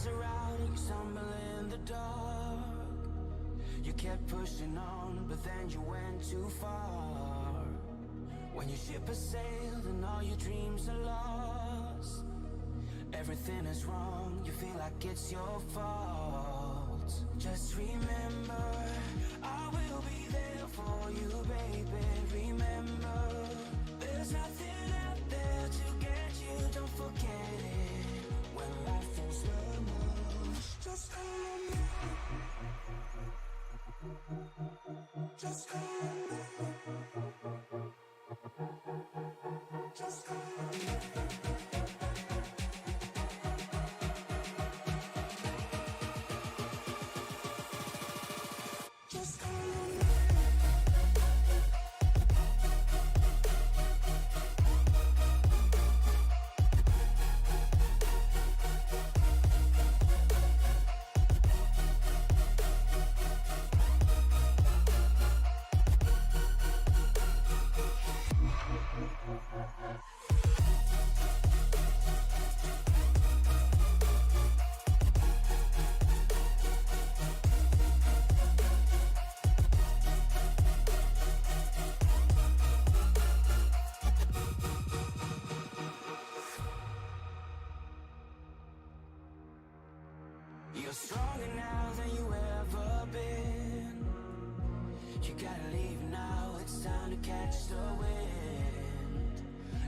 lights are out and you stumble in the dark. You kept pushing on, but then you went too far. When your ship has sailed and all your dreams are lost, everything is wrong, you feel like it's your fault. Just remember, I will be there for you, baby. Remember, there's nothing out there to get you, don't forget it. When life feels lemons, just call on me. Just call on me. Just call on me. You're stronger now than you ever been. You gotta leave now, it's time to catch the wind.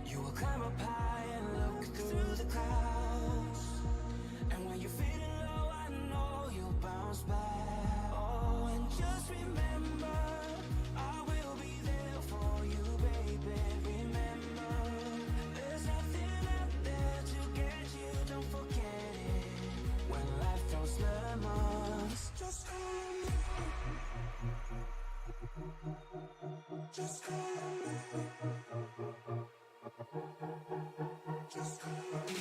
You will climb up high and look through the clouds. And when you're feeling low, I know you'll bounce back. Oh, and just remember, I will be there for you, baby. Remember, there's nothing out there to get you, don't forget it. When life throws lemons, just call on me. Just call on me. Just call on me.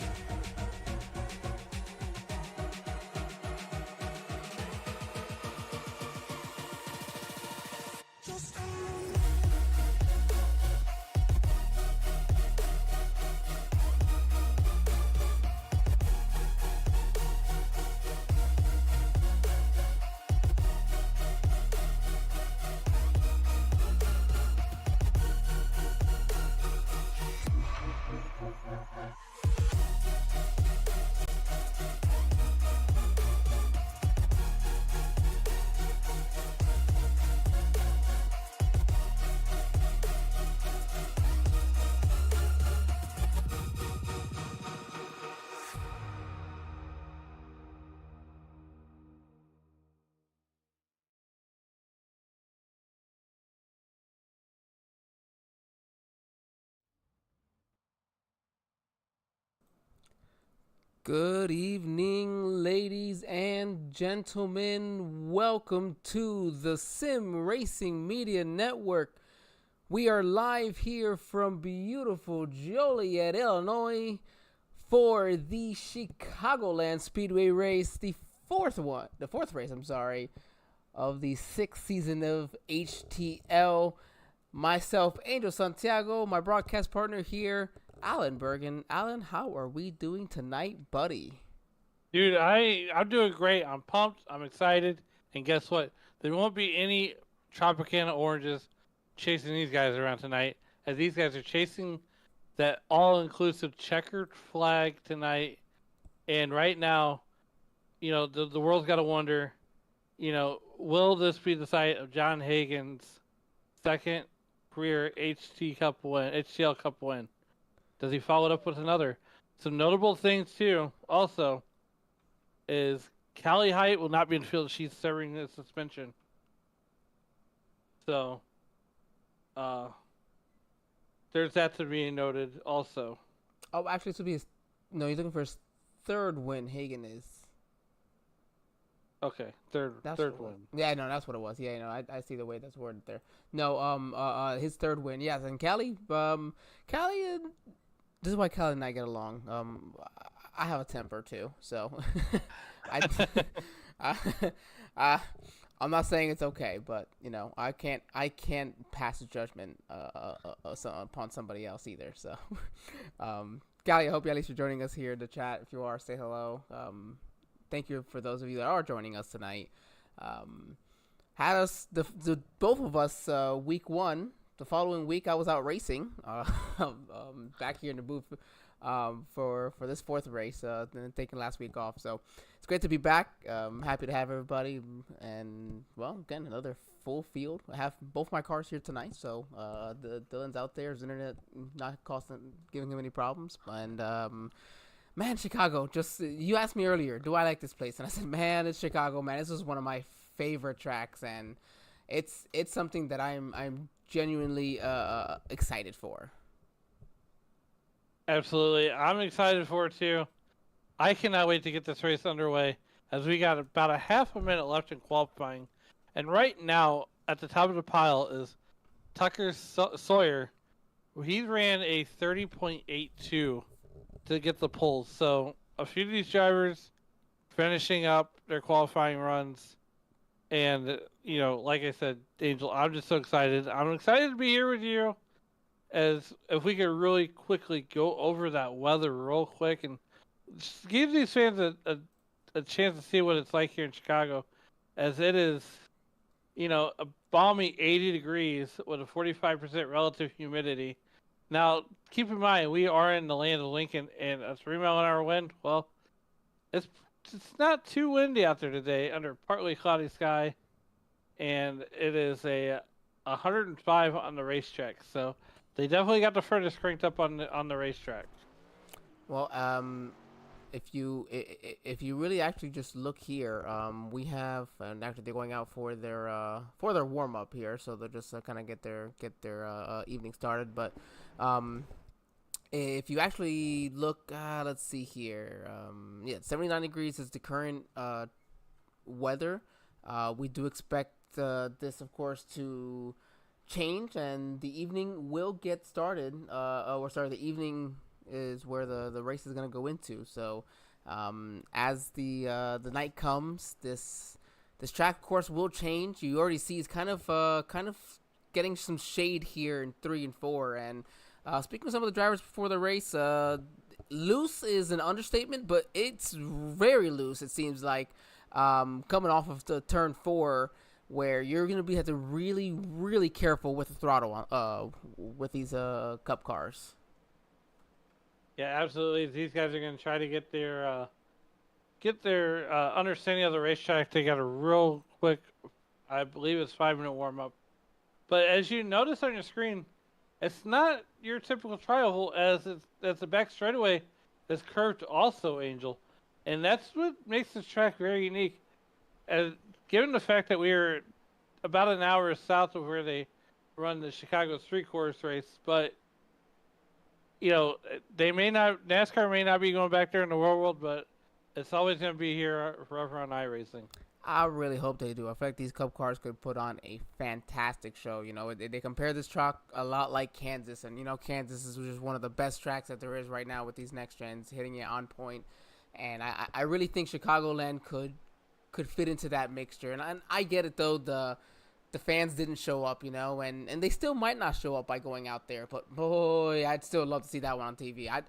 Just call on me. Good evening, ladies and gentlemen. Welcome to the Sim Racing Media Network. We are live here from beautiful Joliet, Illinois for the Chicagoland Speedway race, the fourth race, of the sixth season of HTL. Myself, Angel Santiago, my broadcast partner here, Alan Bergen. Alan, how are we doing tonight, buddy? Dude, I'm doing great. I'm pumped. I'm excited. And guess what? There won't be any Tropicana oranges chasing these guys around tonight, as these guys are chasing that all-inclusive checkered flag tonight. And right now, the world's got to wonder, will this be the site of John Hagan's second career HTL Cup win? Does he follow it up with another? Some notable things, too, also, is Callie Height will not be in the field. She's serving the suspension. So, there's that to be noted, also. Oh, actually, this would be he's looking for his third win, Hagan is. Okay, third win. Yeah, no, that's what it was. Yeah, I see the way that's worded there. No, his third win. Yes, and Callie, this is why Callie and I get along. I have a temper too, so I'm not saying it's okay, but I can't pass a judgment upon somebody else either. So, Callie, I hope at least you're joining us here in the chat. If you are, say hello. thank you for those of you that are joining us tonight. Had us the both of us week one. The following week, I was out racing back here in the booth for this fourth race, and taking last week off. So it's great to be back. Happy to have everybody, and well, again, another full field. I have both my cars here tonight, so Dylan's out there. His internet not giving him any problems, and man, Chicago. Just you asked me earlier, do I like this place? And I said, man, it's Chicago, man. This is one of my favorite tracks, and it's something that I'm genuinely excited for. Absolutely. I'm excited for it too. I cannot wait to get this race underway, as we got about a half a minute left in qualifying. And right now, at the top of the pile is Tucker Sawyer. He ran a 30.82 to get the pole. So a few of these drivers finishing up their qualifying runs. And, you know, like I said, Angel, I'm just so excited. I'm excited to be here with you. As if we could really quickly go over that weather real quick and just give these fans a chance to see what it's like here in Chicago, as it is, you know, a balmy 80 degrees with a 45% relative humidity. Now, keep in mind, we are in the land of Lincoln, and a 3-mile-an-hour wind, well, it's not too windy out there today under partly cloudy sky, and it is a 105 on the racetrack, so they definitely got the furnace cranked up on the racetrack. Well, if you really actually just look here, we have, and actually they're going out for their warm up here, so they'll just kind of get their evening started. But if you actually look, let's see here, 79 degrees is the current weather. We do expect this, of course, to change, and the evening will get started. The evening is where the race is going to go into. So as the night comes, this track, of course, will change. You already see it's kind of getting some shade here in 3 and 4. And speaking of some of the drivers before the race, loose is an understatement, but it's very loose. It seems like coming off of the turn 4, where you're going to have to really, really careful with the throttle with these Cup cars. Yeah, absolutely. These guys are going to try to get their understanding of the racetrack. They got a real quick, I believe it's 5-minute warm-up. But as you notice on your screen, it's not your typical tri-oval, as the back straightaway is curved also, Angel. And that's what makes this track very unique. As given the fact that we are about an hour south of where they run the Chicago three-course race, but you know, NASCAR may not be going back there in the world, but it's always going to be here forever on iRacing. I really hope they do. I feel like these Cup cars could put on a fantastic show. You know, they compare this track a lot like Kansas, and you know, Kansas is just one of the best tracks that there is right now with these next gens, hitting it on point. And I really think Chicagoland could fit into that mixture. And I get it, though, the fans didn't show up, you know, and they still might not show up by going out there. But, boy, I'd still love to see that one on TV. I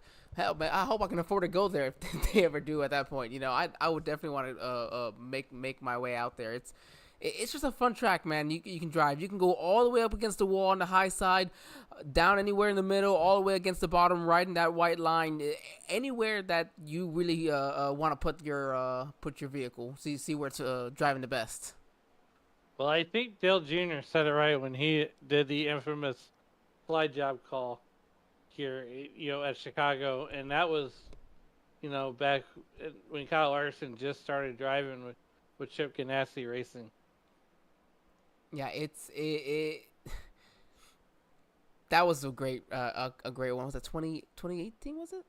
hope I can afford to go there if they ever do at that point. You know, I would definitely want to make my way out there. It's just a fun track, man. You can drive. You can go all the way up against the wall on the high side, down anywhere in the middle, all the way against the bottom, right in that white line. Anywhere that you really want to put your vehicle, so you see where it's driving the best. Well, I think Dale Jr. said it right when he did the infamous slide job call here, you know, at Chicago, and that was, you know, back when Kyle Larson just started driving with Chip Ganassi Racing. Yeah, that was a great one. Was it 2018, was it?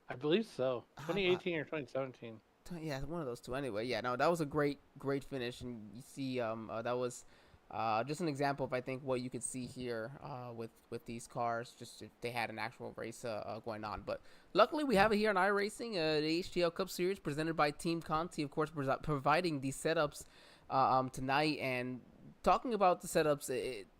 I believe so. 2018 or 2017. Yeah, one of those two. Anyway, yeah, no, that was a great finish, and you see, that was just an example of, I think, what you could see here with these cars, just if they had an actual race going on. But luckily, we have it here on iRacing, the HTL Cup Series presented by Team Conti, of course, providing these setups tonight. And talking about the setups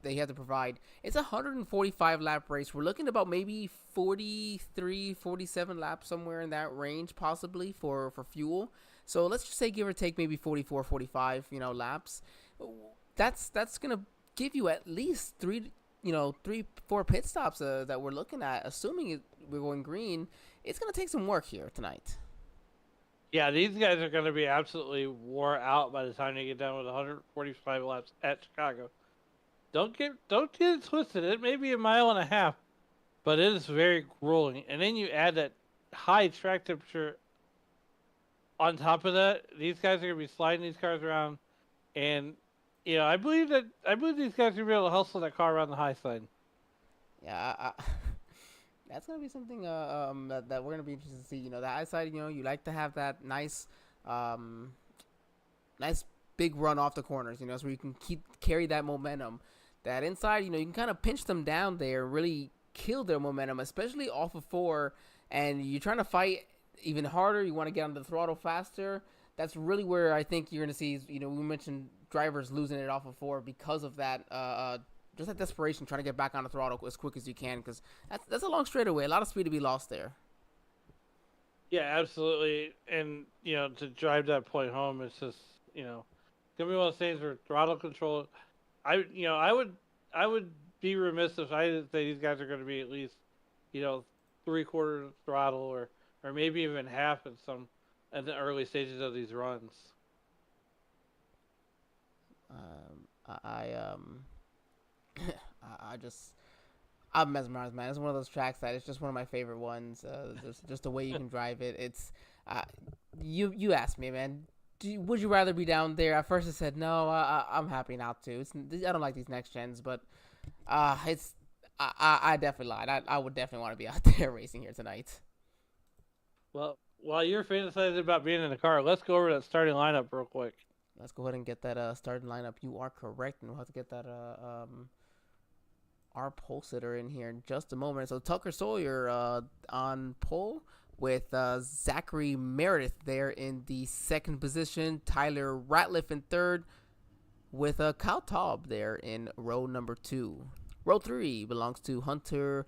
they have to provide, it's a 145 lap race. We're looking about maybe 43, 47 laps, somewhere in that range, possibly for fuel. So let's just say give or take maybe 44, 45, laps. That's gonna give you at least three, 4 pit stops that we're looking at. Assuming we're going green, it's gonna take some work here tonight. Yeah, these guys are going to be absolutely wore out by the time they get done with 145 laps at Chicago. Don't get it twisted. It may be a mile and a half, but it is very grueling. And then you add that high track temperature on top of that. These guys are going to be sliding these cars around, and I believe these guys are going to be able to hustle that car around the high side. Yeah, that's gonna be something that we're gonna be interested to see. The high side. You like to have that nice big run off the corners. So you can carry that momentum. That inside, you can kind of pinch them down there, really kill their momentum, especially off of 4. And you're trying to fight even harder. You want to get on the throttle faster. That's really where I think you're gonna see. We mentioned drivers losing it off of 4 because of that. Just that desperation, trying to get back on the throttle as quick as you can, because that's a long straightaway. A lot of speed to be lost there. Yeah, absolutely. And to drive that point home, it's just gonna be one of those things where throttle control. I would be remiss if I didn't say these guys are going to be at least 3/4 throttle or maybe even half at the early stages of these runs. I'm mesmerized, man. It's one of those tracks that it's just one of my favorite ones. Just the way you can drive it. It's you asked me, man. Would you rather be down there? At first I said no. I'm happy now too. I don't like these next gens, but I definitely lied. I would definitely want to be out there racing here tonight. Well, while you're fantasizing about being in the car, let's go over that starting lineup real quick. Let's go ahead and get that starting lineup. You are correct, and we'll have to get that our pole sitter in here in just a moment. So Tucker Sawyer on pole with Zachary Meredith there in the second position. Tyler Ratliff in third with Kyle Taub there in row number 2. Row 3 belongs to Hunter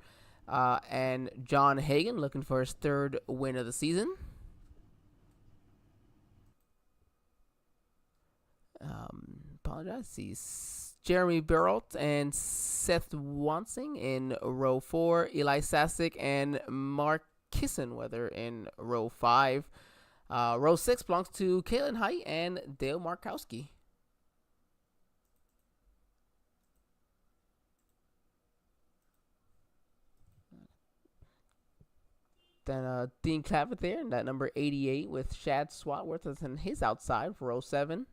and John Hagan, looking for his third win of the season. Apologize. He's Jeremy Barrett and Seth Wansing in row 4. Eli Sasek and Mark Kissenweather in row 5. Row 6 belongs to Kalen Height and Dale Markowski. Then Dean Clavitt there in that number 88 with Shad Swatworth on his outside for row 7.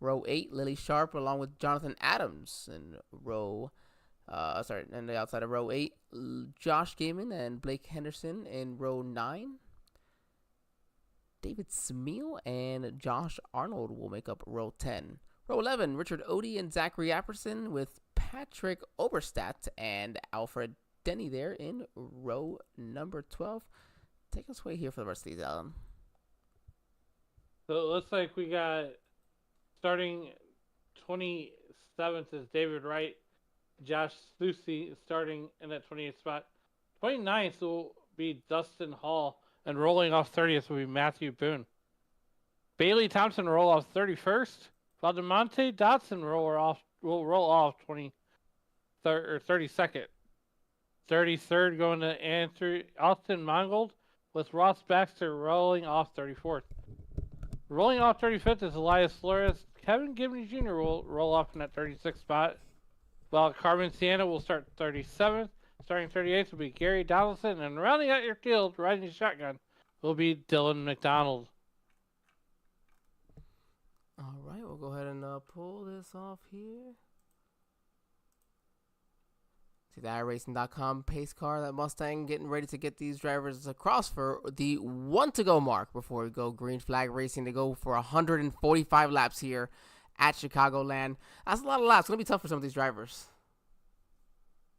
Row 8, Lily Sharp along with Jonathan Adams in and the outside of row 8. Josh Gaiman and Blake Henderson in row 9. David Smeal and Josh Arnold will make up row 10. Row 11, Richard Odie and Zachary Apperson with Patrick Oberstadt and Alfred Denny there in row number 12. Take us away here for the rest of these, Alan. So it looks like we got starting 27th is David Wright. Josh Sluicy starting in that 28th spot. 29th will be Dustin Hall, and rolling off 30th will be Matthew Boone. Bailey Thompson roll off 31st. Valdemonte Dotson will roll off 23rd or 32nd. 33rd going to Austin Mangold, with Ross Baxter rolling off 34th. Rolling off 35th is Elias Flores. Kevin Gibney Jr. will roll off in that 36th spot, while Carmen Sienna will start 37th. Starting 38th will be Gary Donaldson, and rounding out your field, riding shotgun, will be Dylan McDonald. All right, we'll go ahead and pull this off here. See the iRacing.com pace car, that Mustang, getting ready to get these drivers across for the 1 to go mark before we go green flag racing to go for 145 laps here at Chicagoland. That's a lot of laps. It's going to be tough for some of these drivers.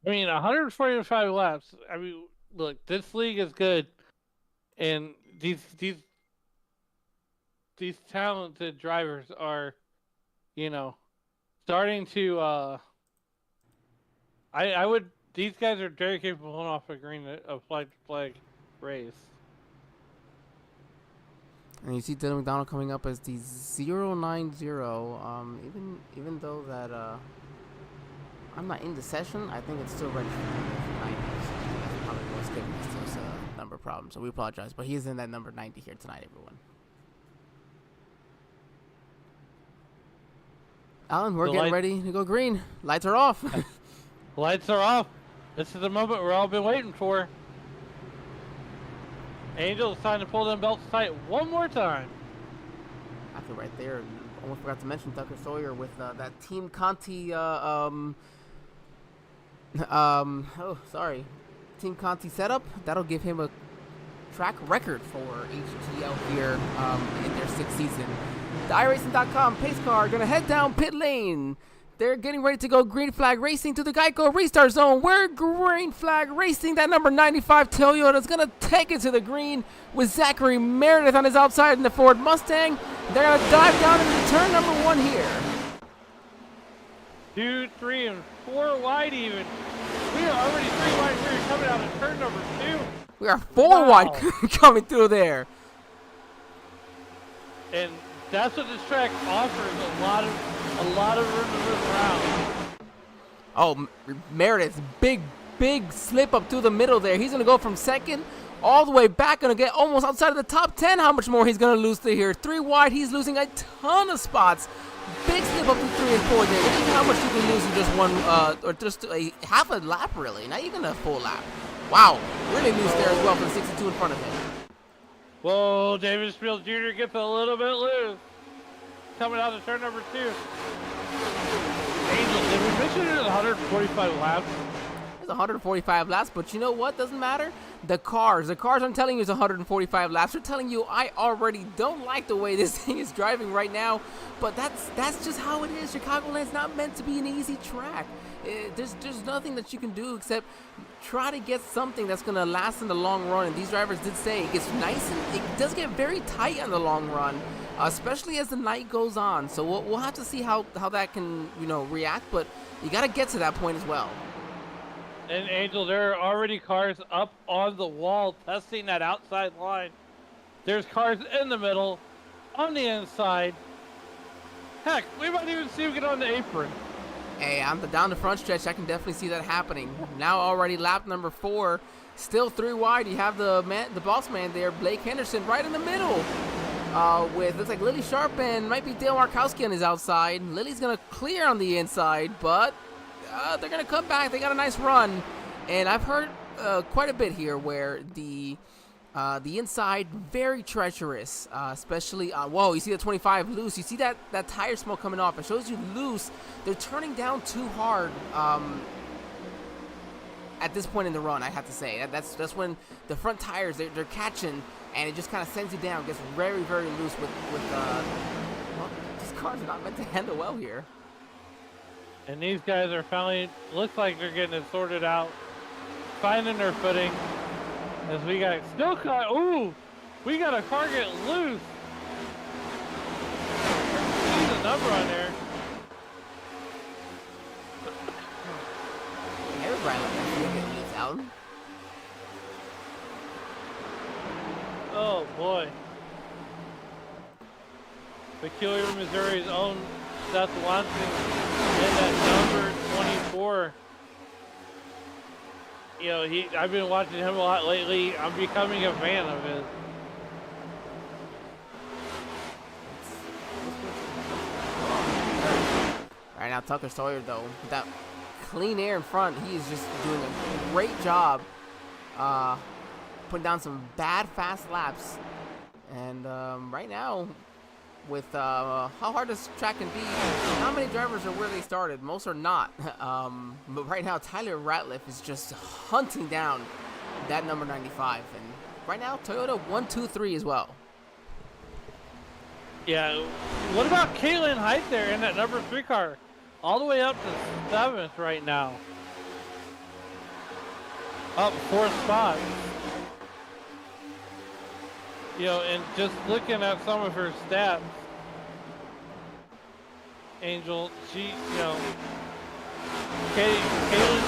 I mean, 145 laps. I mean, look, this league is good, and these talented drivers are, starting to. These guys are very capable of pulling off a flag race. And you see Dylan McDonald coming up as the 090. Even though that I'm not in the session, I think it's still registered for 90. So that's probably what's giving us this number problem. So we apologize, but he's in that number 90 here tonight, everyone. Alan, we're getting ready to go green. Lights are off. Lights are off. This is the moment we've all been waiting for. Angel, it's time to pull them belts tight one more time. Actually, right there, almost forgot to mention Tucker Sawyer with that Team Conti. Team Conti setup. That'll give him a track record for HTL here in their 6th season. The iRacing.com pace car gonna head down pit lane. They're getting ready to go green flag racing to the Geico restart zone. We're green flag racing. That number 95 Toyota's going to take it to the green with Zachary Meredith on his outside in the Ford Mustang. They're going to dive down into turn number 1 here. 2, 3, and 4 wide even. We are already 3 wide here coming out of turn number 2. We are 4 wide coming through there. And that's what this track offers, a lot of room to move around. Oh, Meredith, big slip up through the middle there. He's going to go from 2nd all the way back, going to get almost outside of the top 10. How much more he's going to lose through here? 3 wide, he's losing a ton of spots. Big slip up to 3 and 4 there. Look at how much you can lose in just one, or just a half a lap, really. Not even a full lap. Wow, really loose there as well for the 62 in front of him. Whoa, David Spiel Jr. gets a little bit loose. Coming out of turn number 2. Angel, did we mention it at 145 laps? It's 145 laps, but you know what? Doesn't matter. The cars aren't telling you it's 145 laps. They're telling you I already don't like the way this thing is driving right now. But that's just how it is. Chicagoland's not meant to be an easy track. There's nothing that you can do except try to get something that's going to last in the long run. And these drivers did say it gets nice and it does get very tight in the long run, especially as the night goes on. So we'll have to see how that can, react. But you got to get to that point as well. And Angel, there are already cars up on the wall testing that outside line. There's cars in the middle, on the inside. Heck, we might even see him get on the apron. Hey, on the down the front stretch, I can definitely see that happening. Now already lap number 4, still 3 wide. You have the boss man there, Blake Henderson, right in the middle. With looks like Lily Sharp and might be Dale Markowski on his outside. Lily's gonna clear on the inside, but they're gonna come back. They got a nice run, and I've heard quite a bit here where the inside very treacherous, especially whoa, you see the 25 loose. You see that tire smoke coming off. It shows you loose. They're turning down too hard at this point in the run. I have to say that's when the front tires they're catching, and it just kind of sends you down. Gets very very loose with well, these cars are not meant to handle well here. And these guys are finally, looks like they're getting it sorted out, finding their footing. As we got still caught. Ooh, we got a car get loose. See the number on there. Everybody get loose, Alan. Oh boy. Peculiar Missouri's own Seth Watson in that number 24. I've been watching him a lot lately. I'm becoming a fan of his. Right now, Tucker Sawyer, though, with that clean air in front, he is just doing a great job putting down some bad fast laps. And right now, with how hard this track can be, not many drivers are where they started. Most are not. But right now, Tyler Ratliff is just hunting down that number 95. And right now, Toyota 1, 2, 3 as well. Yeah. What about Caitlin Height there in that number 3 car? All the way up to 7th right now. Up 4 spots. And just looking at some of her stats, Angel, Caitlin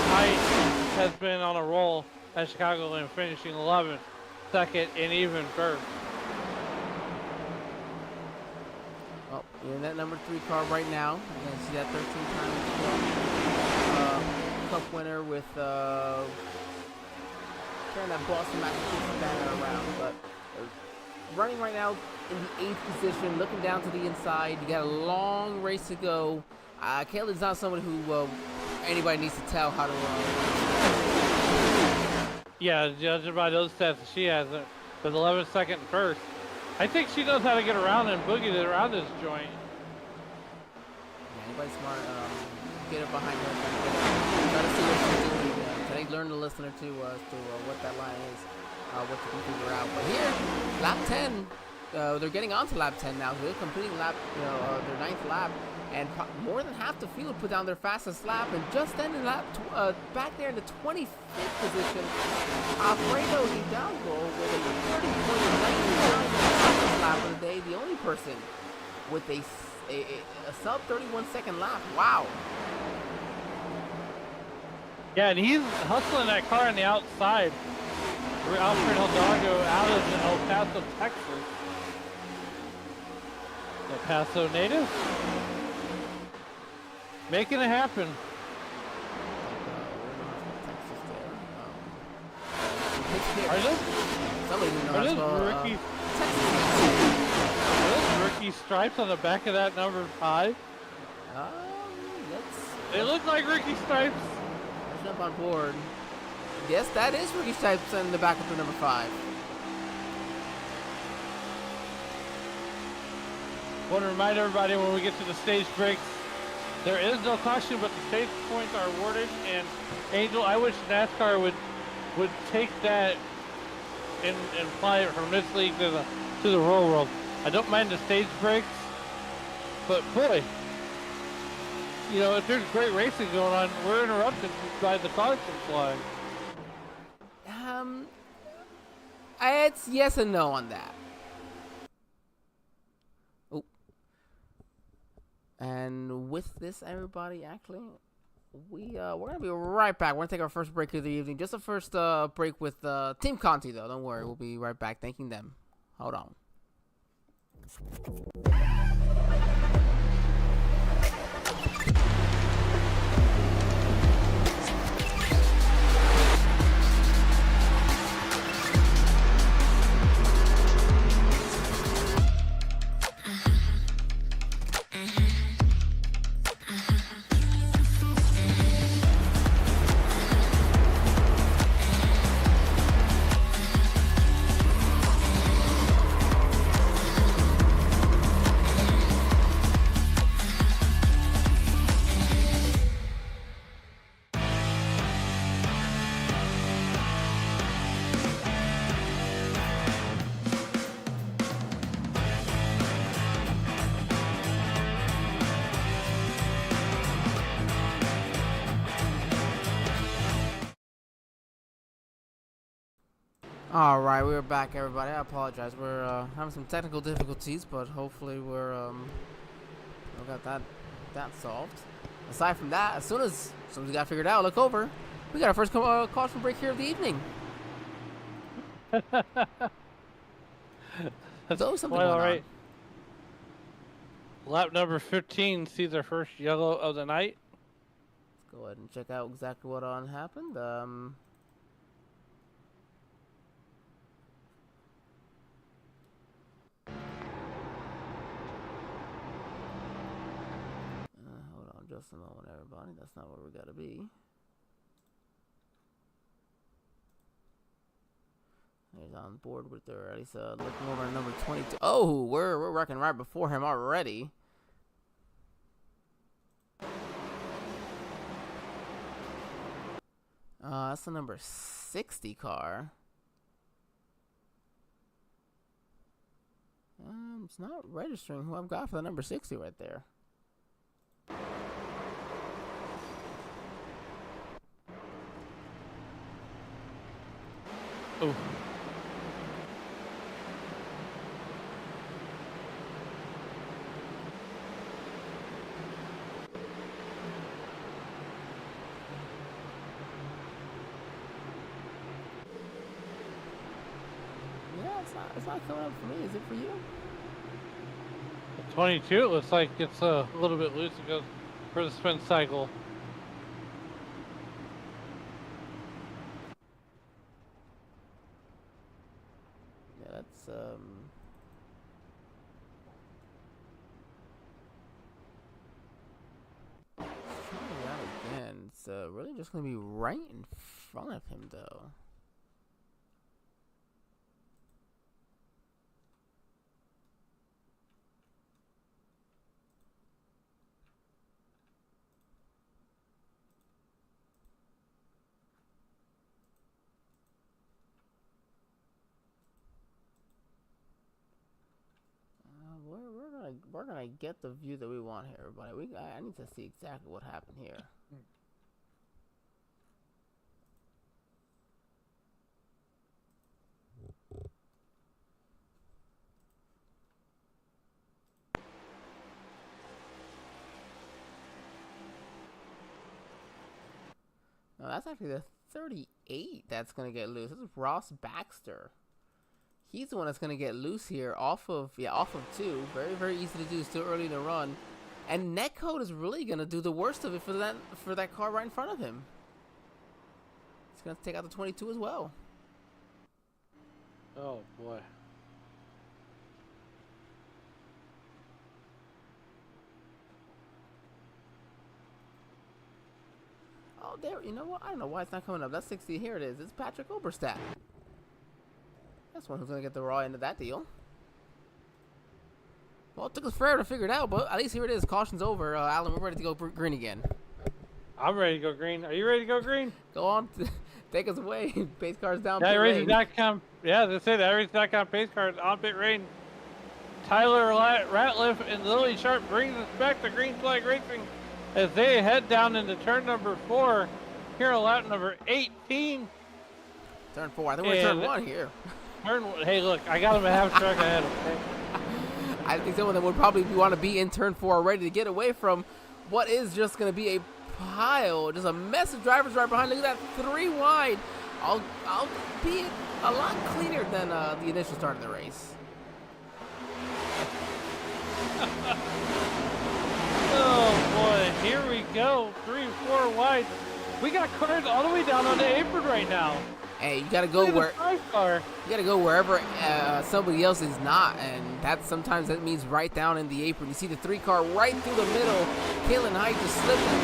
Height has been on a roll at Chicagoland, finishing 11th, 2nd, and even 1st. Oh, you're in that number 3 car right now. You can see that 13-time Cup winner with carrying that Boston, Massachusetts banner around. But running right now in the 8th position, looking down to the inside. You got a long race to go. Kayla's not someone who anybody needs to tell how to Yeah, judging by those stats that she has, with 11 second first. I think she knows how to get around and boogie it around this joint. Yeah, anybody smart, get it behind her. Try to see what she's doing. Try to learn to listen to what that line is, what you can figure out. But here, lap 10, they're getting onto lap 10 now. They're completing lap, their 9th lap. And more than half the field put down their fastest lap, and just then in lap back there in the 25th position, Alfredo Hidalgo with a 30.99 fastest lap of the day, the only person with a sub 31-second lap. Wow. Yeah, and he's hustling that car on the outside. Alfredo Hidalgo out of El Paso, Texas. El Paso native. Making it happen. Are those rookie stripes on the back of that number 5? They look like rookie stripes. Let's jump on board. Yes, that is rookie stripes in the back of the number 5. Want to remind everybody when we get to the stage breaks, there is no caution, but the stage points are awarded. And Angel, I wish NASCAR would take that and apply it from this league to the real world. I don't mind the stage breaks, but boy, if there's great racing going on, we're interrupted by the cars from flying. It's yes and no on that. And with this, everybody, actually, we're gonna be right back. We're gonna take our first break of the evening. Just the first break with Team Conti, though. Don't worry, we'll be right back. Thanking them. Hold on. All right, we're back, everybody. I apologize. We're having some technical difficulties, but hopefully we got that solved. Aside from that, as soon as we got figured out, look over. We got our first caution break here of the evening. That's something quite all right. Lap number 15 sees our first yellow of the night. Let's go ahead and check out exactly what happened. Hold on just a moment, everybody. That's not where we gotta be. He's on board with her already. So looking over at number 22. Oh, we're wrecking right before him already. That's the number 60 car. It's not registering who I've got for the number 60 right there. Oh. Yeah, it's not coming up for me. Is it for you? 22, it looks like it's a little bit loose. It goes for the spin cycle. Yeah, that's trying it out again. It's really just gonna be right in front of him, though. We're gonna get the view that we want here, everybody. I need to see exactly what happened here. No, that's actually the 38 that's gonna get loose. This is Ross Baxter. He's the one that's gonna get loose here off of 2. Very, very easy to do. Still early in the run, and netcode is really gonna do the worst of it for that car right in front of him. He's gonna take out the 22 as well. Oh boy. Oh, there. You know what? I don't know why it's not coming up. That's 60. Here it is. It's Patrick Oberstadt. That's one who's going to get the raw end of that deal. Well, it took us forever to figure it out, but at least here it is. Caution's over. Alan, we're ready to go green again. I'm ready to go green. Are you ready to go green? Go on. Take us away. Pace cars down. iRacing.com. Yeah, that's it. iRacing.com pace cars on pit lane. Tyler Ratliff and Lily Sharp brings us back to green flag racing as they head down into turn number 4 here on lap number 18. Turn 4. I think we're turn 1 here. Hey, look, I got him a half track ahead. Okay? I think some of them would probably want to be in turn 4 already to get away from what is just going to be a pile, just a mess of drivers right behind. Look at that, 3 wide. I'll be a lot cleaner than the initial start of the race. Oh boy, here we go. 3, 4 wide. We got cars all the way down on the apron right now. Hey, you gotta go wherever somebody else is not, and sometimes that means right down in the apron. You see the 3 car right through the middle. Kalen Height just slipping.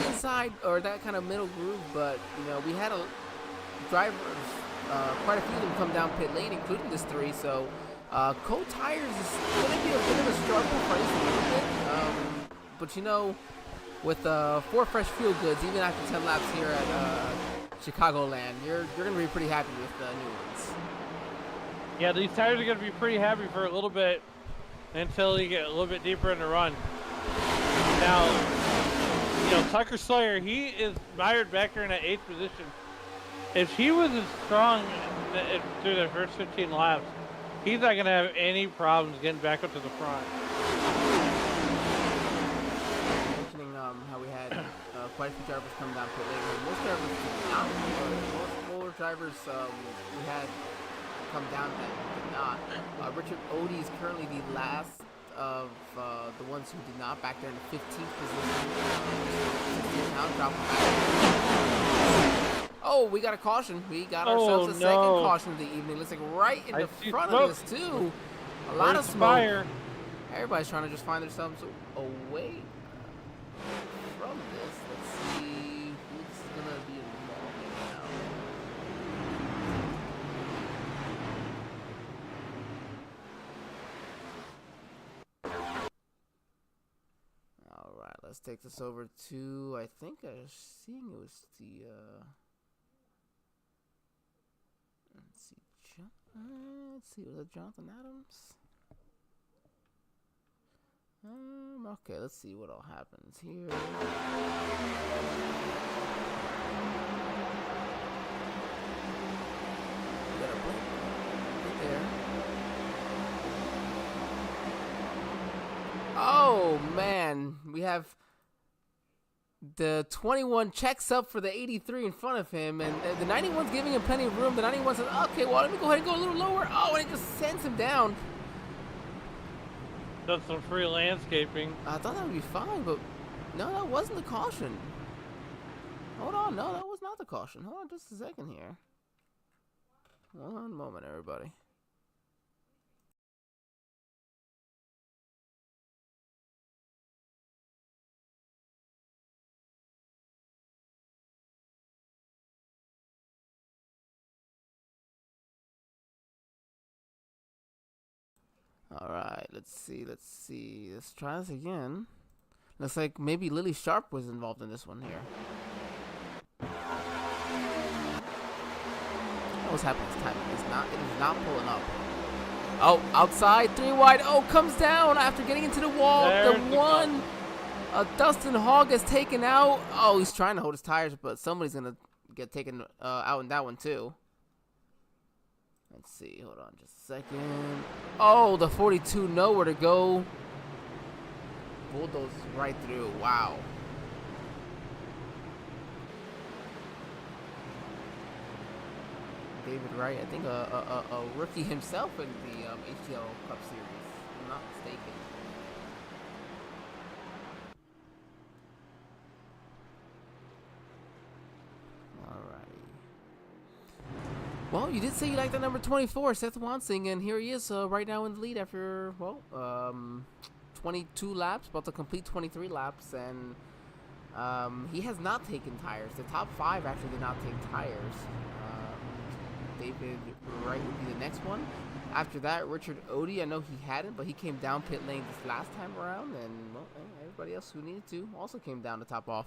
The inside or that kind of middle groove, but you know we had a drivers, quite a few of them come down pit lane, including this 3. So cold tires is gonna be a bit of a struggle for us a little bit. But you know, with 4 fresh fuel goods, even after 10 laps here at Chicagoland, you're gonna be pretty happy with the new ones. Yeah, these tires are gonna be pretty happy for a little bit until you get a little bit deeper in the run. Now, you know, Tucker Sawyer, he is mired back there in that 8th position. If he was as strong through the first 15 laps, he's not gonna have any problems getting back up to the front. Mentioning how we had quite a few drivers come down pit lane. Most drivers did not. More drivers we had come down that did not. Richard Odie is currently the last of the ones who did not, back there in the 15th position. Oh, we got a caution. We got ourselves a second caution of the evening. Looks like right in the front of us too. A lot of smoke. Everybody's trying to just find themselves away from this. Let's see who's gonna be involved now. All right, let's take this over to, I think I was seeing it was the let's see, was it Jonathan Adams? Okay, let's see what all happens here. Got a blink right there. Oh man, we have the 21 checks up for the 83 in front of him, and the 91's giving him plenty of room. The 91 says, okay, well, let me go ahead and go a little lower. Oh, and it just sends him down. Done some free landscaping. I thought that would be fine, but no, that wasn't the caution. Hold on, no, that was not the caution. Hold on just a second here. One moment, everybody. All right, let's see. Let's try this again. Looks like maybe Lily Sharp was involved in this one here. What's happening this time? It is not pulling up. Oh, outside, 3 wide. Oh, comes down after getting into the wall. There's The one. Dustin Hogg is taken out. Oh, he's trying to hold his tires, but somebody's gonna get taken out in that one too. Let's see. Hold on, just a second. Oh, the 42 nowhere to go. Bulldozed right through. Wow. David Wright, I think a rookie himself in the HTL Cup Series, if I'm not mistaken. Well, you did say you liked the number 24, Seth Wansing, and here he is right now in the lead after, well, 22 laps, about to complete 23 laps, and he has not taken tires. The top 5 actually did not take tires. David Wright would be the next one. After that, Richard Odie, I know he hadn't, but he came down pit lane this last time around, and well, everybody else who needed to also came down to top off.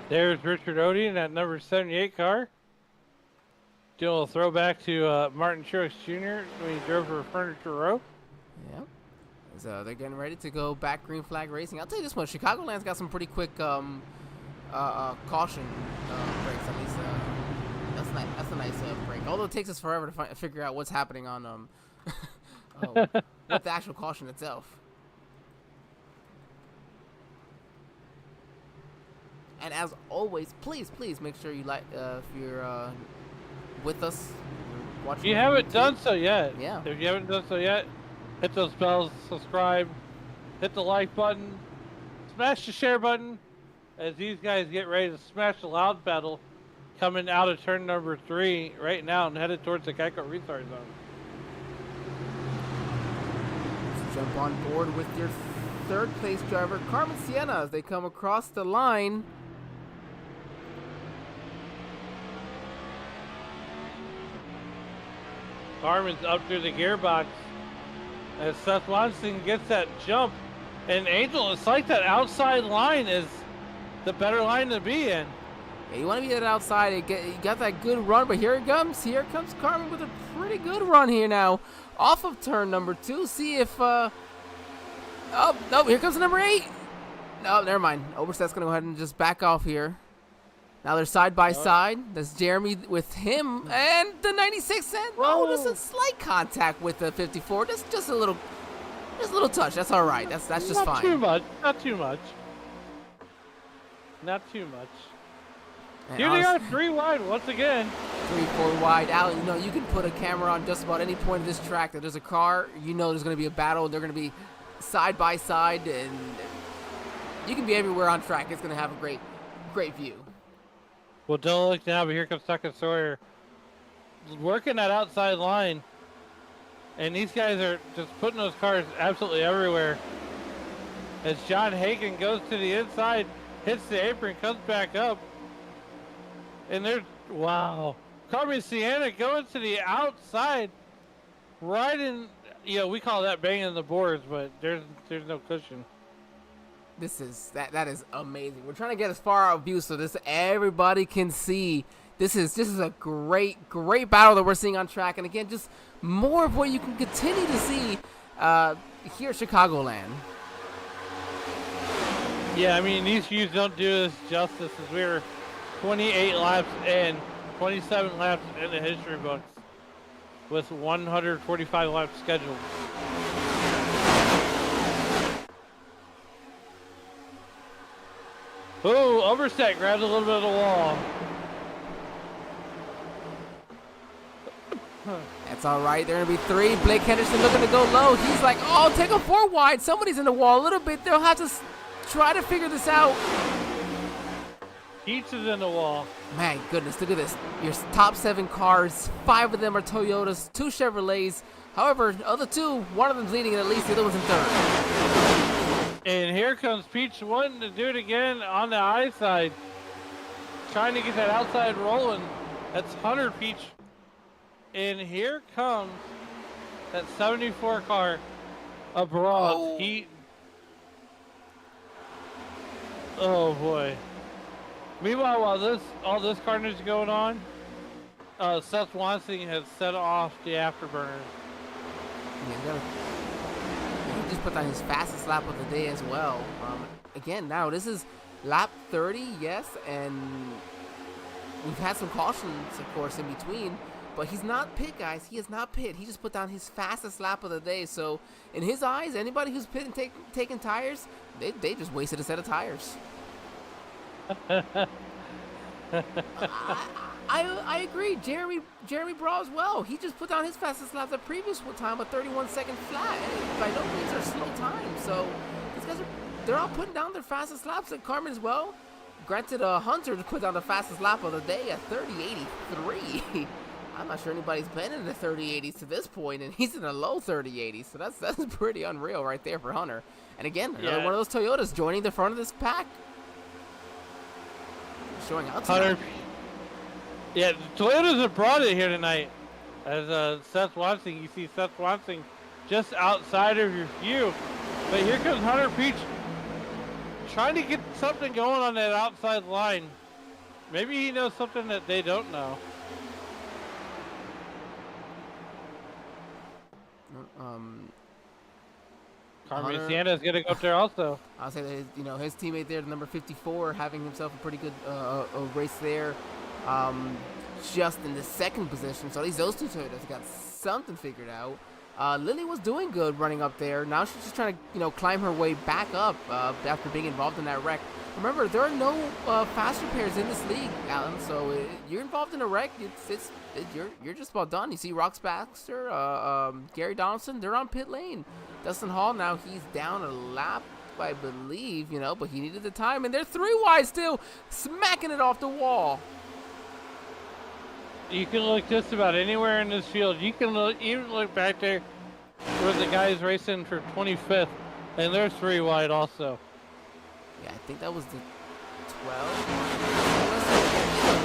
There's Richard Odie in that number 78 car. Doing a little throwback to Martin Truex Jr. when he drove for Furniture Row. Yep. So they're getting ready to go back green flag racing. I'll tell you this one, Chicagoland's got some pretty quick caution breaks. At least that's a nice break. Although it takes us forever to figure out what's happening on with the actual caution itself. And as always, please make sure you like if you're with us. If you haven't done so yet, yeah. If you haven't done so yet, hit those bells, subscribe, hit the like button, smash the share button, as these guys get ready to smash the loud battle, coming out of turn number 3 right now and headed towards the Geico restart zone. Let's jump on board with your third place driver, Carmen Sienna, as they come across the line. Carmen's up through the gearbox as Seth Wansing gets that jump. And Angel, it's like that outside line is the better line to be in. Yeah, you want to be at outside. You got that good run, but here it comes. Here comes Carmen with a pretty good run here now. Off of turn number 2. See if... Oh, no, here comes number 8. No, never mind. Oberstedt's going to go ahead and just back off here. Now they're side by side. That's Jeremy with him and the 96. And oh, just a slight contact with the 54. Just a little touch. That's all right. That's just not fine. Not too much. Not too much. Not too much. And here they are, 3 wide once again. 3-4 wide. Al, you know, you can put a camera on just about any point of this track that there's a car. You know there's going to be a battle. They're going to be side by side, and you can be everywhere on track. It's going to have a great view. Well, don't look now, but here comes Tucker Sawyer working that outside line. And these guys are just putting those cars absolutely everywhere. As John Hagen goes to the inside, hits the apron, comes back up. And there's, wow. Carmen Sienna going to the outside, right in, we call that banging the boards, but there's no cushion. That is amazing. We're trying to get as far out view so everybody can see. This is a great battle that we're seeing on track, and again, just more of what you can continue to see here at Chicagoland. Yeah, I mean, these views don't do us justice as we're 28 laps in, 27 laps in the history books with 145 laps scheduled. Oh, Oberstedt grabs a little bit of the wall. That's all right. They're going to be 3. Blake Henderson looking to go low. He's like, oh, take a 4 wide. Somebody's in the wall a little bit. They'll have to try to figure this out. Each is in the wall. Man, goodness, look at this. Your top 7 cars, 5 of them are Toyotas, 2 Chevrolets. However, the other 2, one of them's leading and at least the other one's in 3rd. And here comes Peach wanting to do it again on the I side. Trying to get that outside rolling. That's Hunter Peach. And here comes that 74 car abroad. Oh. Oh boy. Meanwhile, while all this carnage is going on, Seth Wansing has set off the afterburners. Yeah, he just put on his fastest lap of the day as well. Again, now this is lap 30, yes, and we've had some cautions, of course, in between. But he's not pit, guys. He is not pit. He just put down his fastest lap of the day. So, in his eyes, anybody who's pitting, taking tires, they just wasted a set of tires. I agree. Jeremy Bra as well. He just put down his fastest lap the previous time, a 31-second flat. By no means are slow time. So, these guys they're all putting down their fastest laps. And Carmen as well. Granted, Hunter put down the fastest lap of the day at 30.83. I'm not sure anybody's been in the 30.80s to this point, and he's in the low 30.80s. So that's pretty unreal right there for Hunter. And again, another one of those Toyotas joining the front of this pack. Showing out Hunter. Yeah, the Toyotas have brought it here tonight. As Seth Wansing, you see Seth Wansing just outside of your view. But here comes Hunter Peach trying to get something going on that outside line. Maybe he knows something that they don't know. Carmen Sienna's gonna go up there also. I'll say that his teammate there, number 54, having himself a pretty good race there, just in the 2nd position. So at least those 2 Toyotas got something figured out. Lily was doing good running up there. Now she's just trying to climb her way back up after being involved in that wreck. Remember, there are no fast repairs in this league, Alan. So you're involved in a wreck, you're just about done. You see Rox Baxter, Gary Donaldson, they're on pit lane. Dustin Hall, now he's down a lap, I believe, but he needed the time. And they're 3 wide still, smacking it off the wall. You can look just about anywhere in this field. You can even look back there where the guys racing for 25th, and they're 3 wide also. Yeah, I think that was the 12.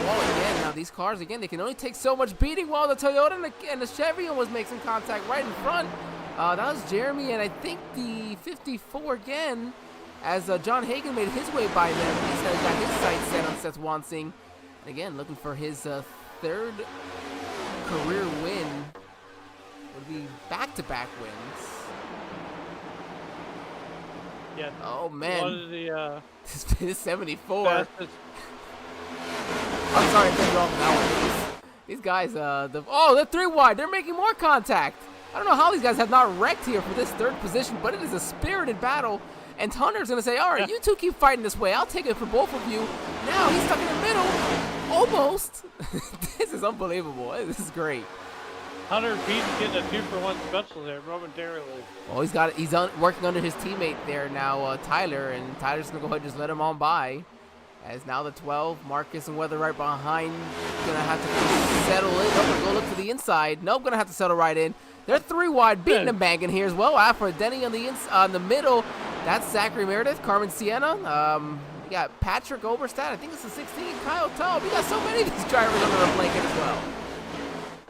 Wall again. Now these cars again, they can only take so much beating, while the Toyota and the Chevy was making contact right in front. That was Jeremy, and I think the 54 again, as John Hagan made his way by them. He's got his sights set on Seth Wansing. And again, looking for his 3rd career win. Would be back-to-back wins. Yeah. Oh man. One of the this 74. fastest. I'm sorry to cut you off on that one. These guys, they're 3 wide. They're making more contact. I don't know how these guys have not wrecked here for this 3rd position, but it is a spirited battle. And Hunter's going to say, all right, you 2 keep fighting this way. I'll take it for both of you. Now he's stuck in the middle. Almost. This is unbelievable. This is great. Hunter Peach getting a 2-for-1 special there momentarily. Well, he's working under his teammate there now, Tyler, and Tyler's going to go ahead and just let him on by. As now the 12, Marcus and Weather right behind. Going to have to settle in. Nope, going to go look to the inside. Nope, going to have to settle right in. They're 3 wide, beating and banging here as well. After Denny on the middle, that's Zachary Meredith, Carmen Sienna. We got Patrick Oberstadt. I think it's the 16. Kyle Tubb. We got so many of these drivers under the blanket as well.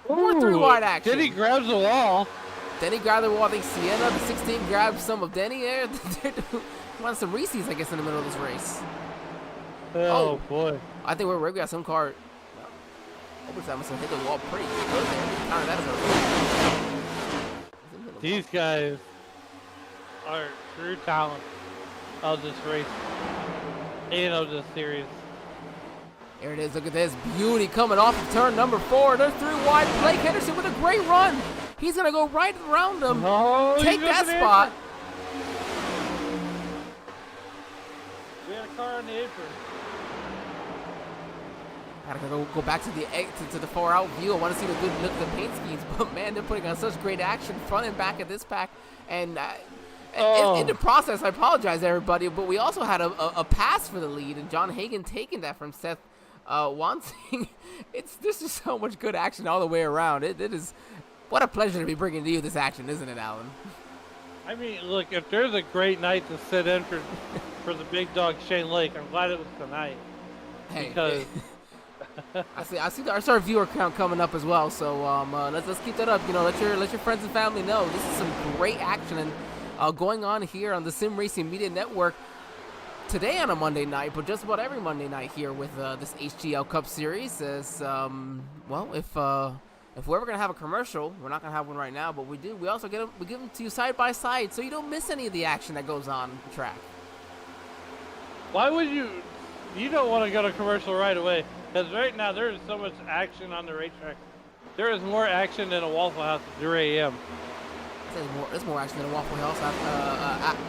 More 3 wide action. Denny grabs the wall. Denny grabbed the wall. I think Sienna, the 16, grabbed some of Denny there. They're want some Reese's, I guess, in the middle of this race. Oh boy. I think we got some car. Oberstadt must have hit the wall pretty good there. Counter that as a These guys are true talent of this race and of this series. There it is. Look at this beauty coming off of turn number 4. They're 3 wide. Blake Henderson with a great run. He's going to go right around them. Oh, take that spot. We had a car on the apron. I gotta go back to the far out view. I want to see the good look of the paint schemes, but man, they're putting on such great action front and back of this pack. And in the process, I apologize everybody, but we also had a pass for the lead, and John Hagan taking that from Seth Wansing. There's just so much good action all the way around. It is what a pleasure to be bringing to you this action, isn't it, Alan? I mean, look, if there's a great night to sit in for the big dog Shane Lake, I'm glad it was tonight. Hey, because I see our viewer count coming up as well. So let's keep that up. You know, let your friends and family know this is some great action and going on here on the Sim Racing Media Network today on a Monday night, but just about every Monday night here with this HTL Cup Series. As well, if we're ever gonna have a commercial, we're not gonna have one right now, but we do. We also give them to you side by side, so you don't miss any of the action that goes on the track. Why would you? You don't want to go to commercial right away, because right now there is so much action on the racetrack. There is more action than a Waffle House at 3 a.m. There's more action than a Waffle House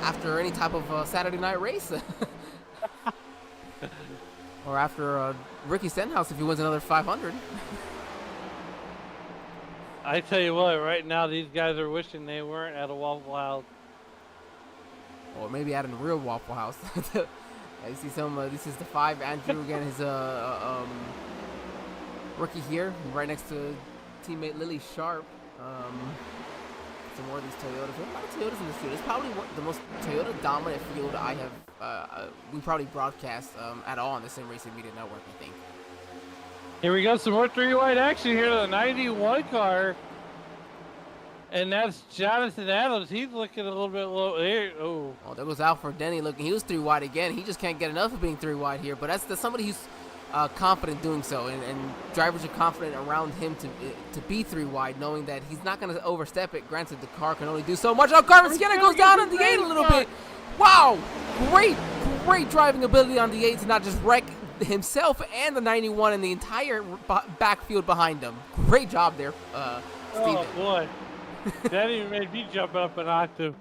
after any type of Saturday night race. Or after Ricky Stenhouse if he wins another 500. I tell you what, right now these guys are wishing they weren't at a Waffle House. Or maybe at a real Waffle House. I see some. This is the 5. Andrew again. His rookie here, right next to teammate Lily Sharp. Some more of these Toyotas. There's a lot of Toyotas in the field. It's probably the most Toyota dominant field I have. We probably broadcast at all on the Sim Racing Media Network, I think. Here we go. Some more 3-wide action here to the 91 car. And that's Jonathan Adams. He's looking a little bit low here. Oh, there goes Alfred Denny looking. He was 3-wide again. He just can't get enough of being 3-wide here. But that's somebody who's confident doing so, and drivers are confident around him to be 3-wide, knowing that he's not going to overstep it. Granted, the car can only do so much. Oh, Carmen Sienna goes down on the 8 a little bit. Wow, great driving ability on the 8 to not just wreck himself and the 91 and the entire backfield behind him. Great job there, Steven. Oh boy. That even made me jump up an octave.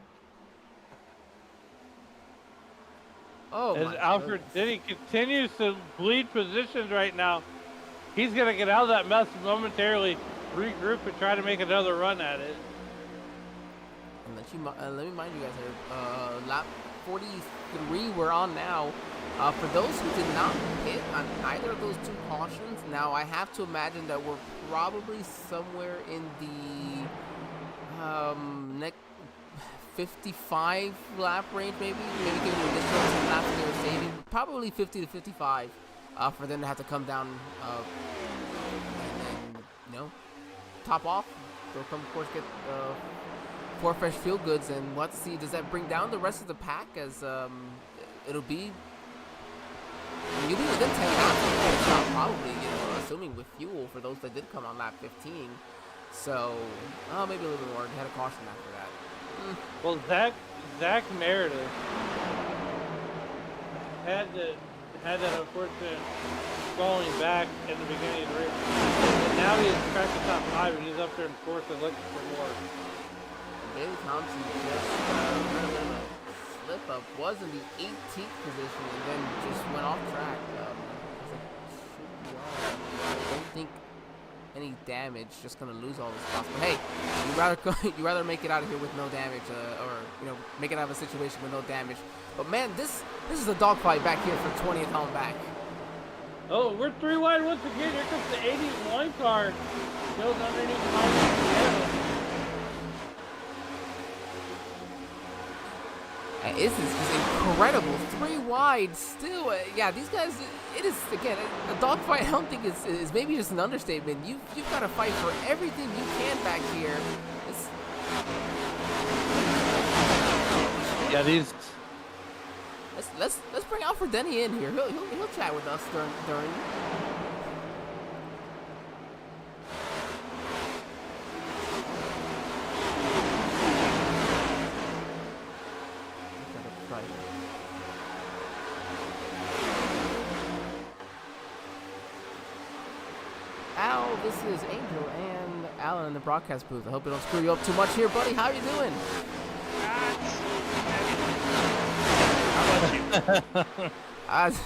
Oh, as Alfred Denny continues to bleed positions right now, he's going to get out of that mess momentarily, regroup, and try to make another run at it. And let me mind you guys here, lap 43 we're on now. For those who did not hit on either of those 2 cautions, now I have to imagine that we're probably somewhere in the next 55 lap range, maybe giving an additional 10 laps they were saving, probably 50 to 55 for them to have to come down and then top off. They'll come, of course, get 4 fresh field goods, and we'll have to see, does that bring down the rest of the pack, as it'll be you'll be within 10 laps, probably, assuming with fuel for those that did come on lap 15. So, maybe a little bit more. They had a caution after that. Well, Zach Meredith had that unfortunate falling back in the beginning of the race. And now he's cracked the top 5 and he's up there in 4th and looking for more. Bailey Thompson just had a little bit of a slip up. Was in the 18th position and then just went off track. I don't think any damage, just gonna lose all this spots. But hey, you rather make it out of here with no damage, or make it out of a situation with no damage. But man, this is a dogfight back here for 20th on back. Oh, we're 3-wide once again. Here comes the 81 car. Goes underneath the This is incredible. 3-wide still. Yeah, these guys, it is, again, a dogfight. I don't think is maybe just an understatement. You've got to fight for everything you can back here. Yeah, these. Let's bring Alfred Denny in here. He'll chat with us during. Al, this is Angel and Alan in the broadcast booth. I hope we don't screw you up too much here, buddy. How you doing? How about you?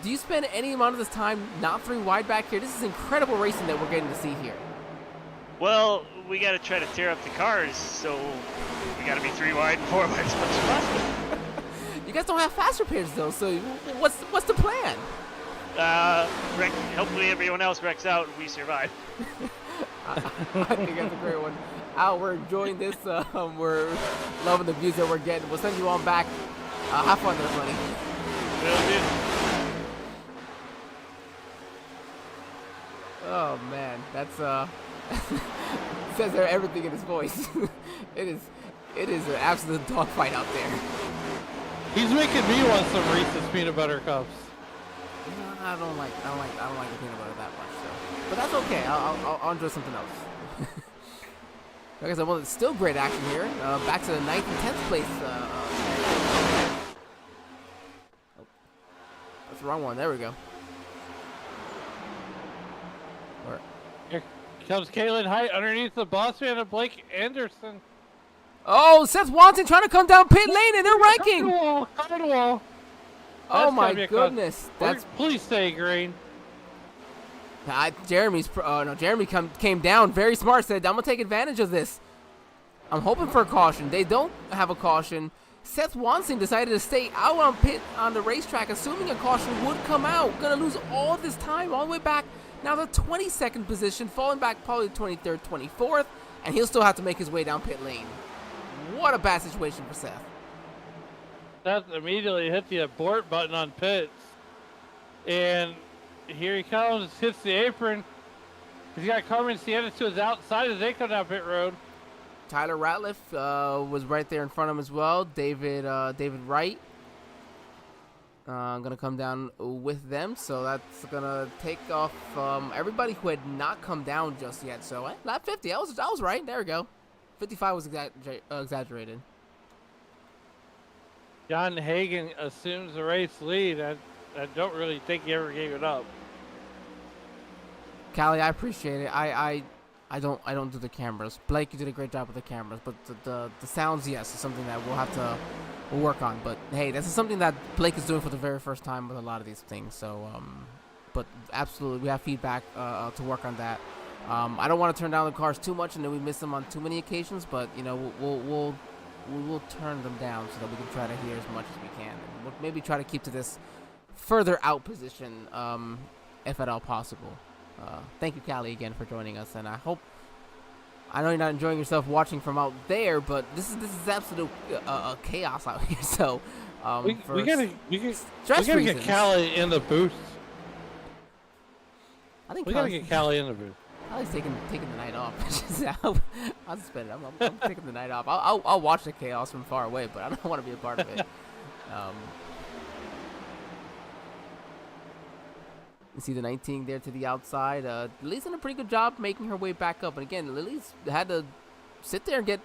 do you spend any amount of this time not 3 wide back here? This is incredible racing that we're getting to see here. Well, we got to try to tear up the cars, so we got to be 3 wide and 4 wide as much as possible. You guys don't have fast repairs though, so what's the plan? Hopefully everyone else wrecks out and we survive. I think that's a great one. Al, we're enjoying this. We're loving the views that we're getting. We'll send you on back. Have fun there, buddy. Will do. Oh man, that's says there everything in his voice. it is an absolute dogfight out there. He's making me want some Reese's peanut butter cups. No, I don't like the peanut butter that much, so. But that's okay. I'll enjoy something else. Like I said, well, it's still great action here. Back to the 9th and 10th place. That's the wrong one. There we go. Here comes Caitlin Height underneath the boss man of Blake Anderson. Oh, Seth Watson trying to come down pit lane and they're ranking. Cardwell. Oh my goodness. That's please stay green. Jeremy came down very smart. Said, I'm gonna take advantage of this. I'm hoping for a caution. They don't have a caution. Seth Watson decided to stay out on pit on the racetrack, assuming a caution would come out. Gonna lose all this time all the way back. Now the 22nd position, falling back probably 23rd, 24th, and he'll still have to make his way down pit lane. What a bad situation for Seth. Seth immediately hit the abort button on pits. And here he comes, hits the apron. He's got Carmen Sienna to his outside as they come down pit road. Tyler Ratliff was right there in front of him as well. David Wright. Gonna come down with them, so that's gonna take off everybody who had not come down just yet. So lap 50, I was right. There we go. 55 was exaggerated. John Hagan assumes the race lead. I don't really think he ever gave it up. Callie, I appreciate it. I don't do the cameras. Blake, you did a great job with the cameras, but the sounds, yes, is something that we'll work on. But hey, this is something that Blake is doing for the very first time with a lot of these things. So, but absolutely, we have feedback to work on that. I don't want to turn down the cars too much, and then we miss them on too many occasions. But you know, we'll turn them down so that we can try to hear as much as we can. And we'll maybe try to keep to this further out position, if at all possible. Thank you, Callie, again for joining us, and I know you're not enjoying yourself watching from out there, but this is absolute chaos out here. So we gotta get Callie in the booth. I think we gotta get Callie in the booth. Callie's taking the night off. I'll suspend it. I'm taking the night off. I'll watch the chaos from far away, but I don't want to be a part of it. You see the 19 there to the outside. Lily's done a pretty good job making her way back up. And again, Lily's had to sit there and get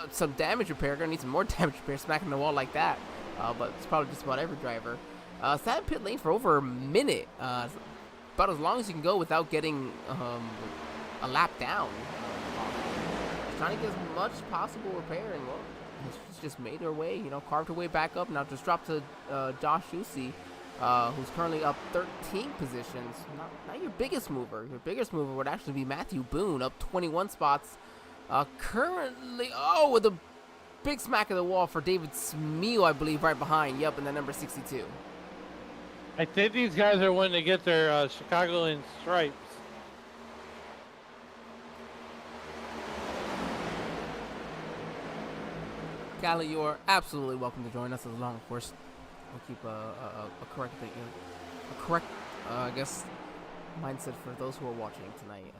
some damage repair. Gonna need some more damage repair, smacking the wall like that. But it's probably just about every driver. Sat in pit lane for over a minute. About as long as you can go without getting a lap down. Trying to get as much possible repair, and well, she's just made her way, carved her way back up. Now just dropped to Josh Hussey, who's currently up 13 positions. Not your biggest mover. Your biggest mover would actually be Matthew Boone, up 21 spots. Currently, with a big smack of the wall for David Smeel, I believe, right behind. Yep, and then number 62. I think these guys are wanting to get their Chicagoland stripes. Callie, you are absolutely welcome to join us, as long, of course, we'll keep a correct thing, a correct, I guess, mindset for those who are watching tonight,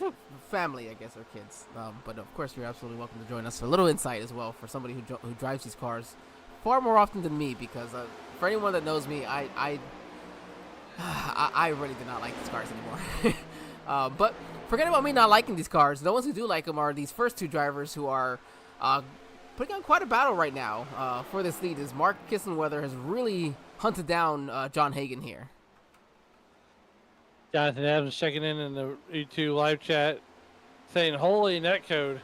the family, I guess, or kids. But of course, you're absolutely welcome to join us for a little insight as well for somebody who drives these cars far more often than me, because for anyone that knows me, I really do not like these cars anymore. But forget about me not liking these cars. The ones who do like them are these first two drivers who are putting on quite a battle right now for this lead, as Mark Kissenweather has really hunted down John Hagan here. Jonathan Adams checking in the YouTube live chat saying, holy netcode.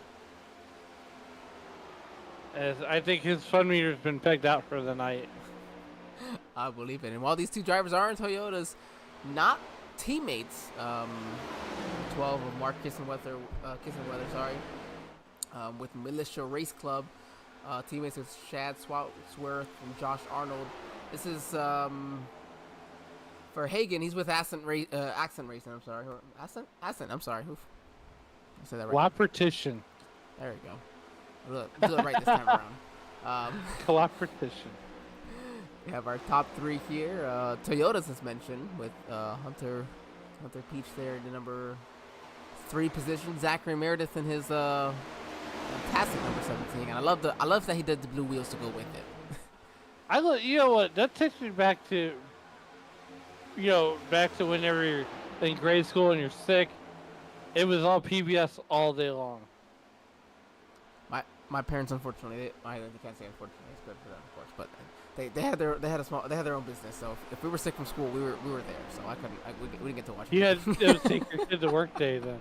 As I think his fun meter's been pegged out for the night. I believe it. And while these two drivers are in Toyotas, not teammates, 12 of Mark Kissenweather, with Militia Race Club, teammates with Shad Swartworth and Josh Arnold. This is for Hagen. He's with Accent Racing. I'm sorry. Accent. I'm sorry. Oof. I said that right. Coopetition. There we go. I'll do it right this time around. Coopetition. We have our top three here. Toyotas is mentioned with Hunter Peach there in the number 3 position. Zachary Meredith in his fantastic number 17, and I love that he did the blue wheels to go with it. You know what? That takes me back to whenever you're in grade school and you're sick. It was all PBS all day long. My parents, unfortunately, they can't say unfortunately. It's good for them, of course, but they had their own business. So if we were sick from school, we were there. So we didn't get to watch. You had to take your kid to work day then.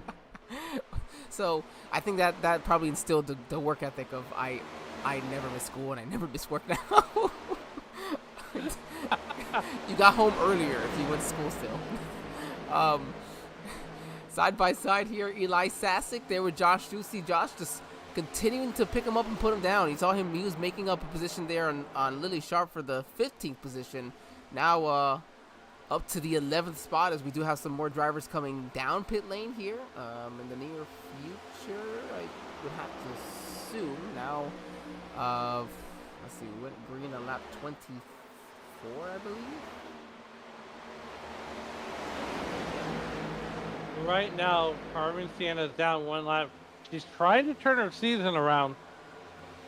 So I think that probably instilled the work ethic of I never miss school and I never miss work now. You got home earlier if you went to school still. Side by side here, Eli Sasick there with Josh Ducey. Josh just continuing to pick him up and put him down. You saw him, he was making up a position there on Lily Sharp for the 15th position. Now up to the 11th spot, as we do have some more drivers coming down pit lane here in the near future, I would have to assume. Now, let's see, we went green on lap 24, I believe. Right now, Carmen Siena's down 1 lap. She's trying to turn her season around.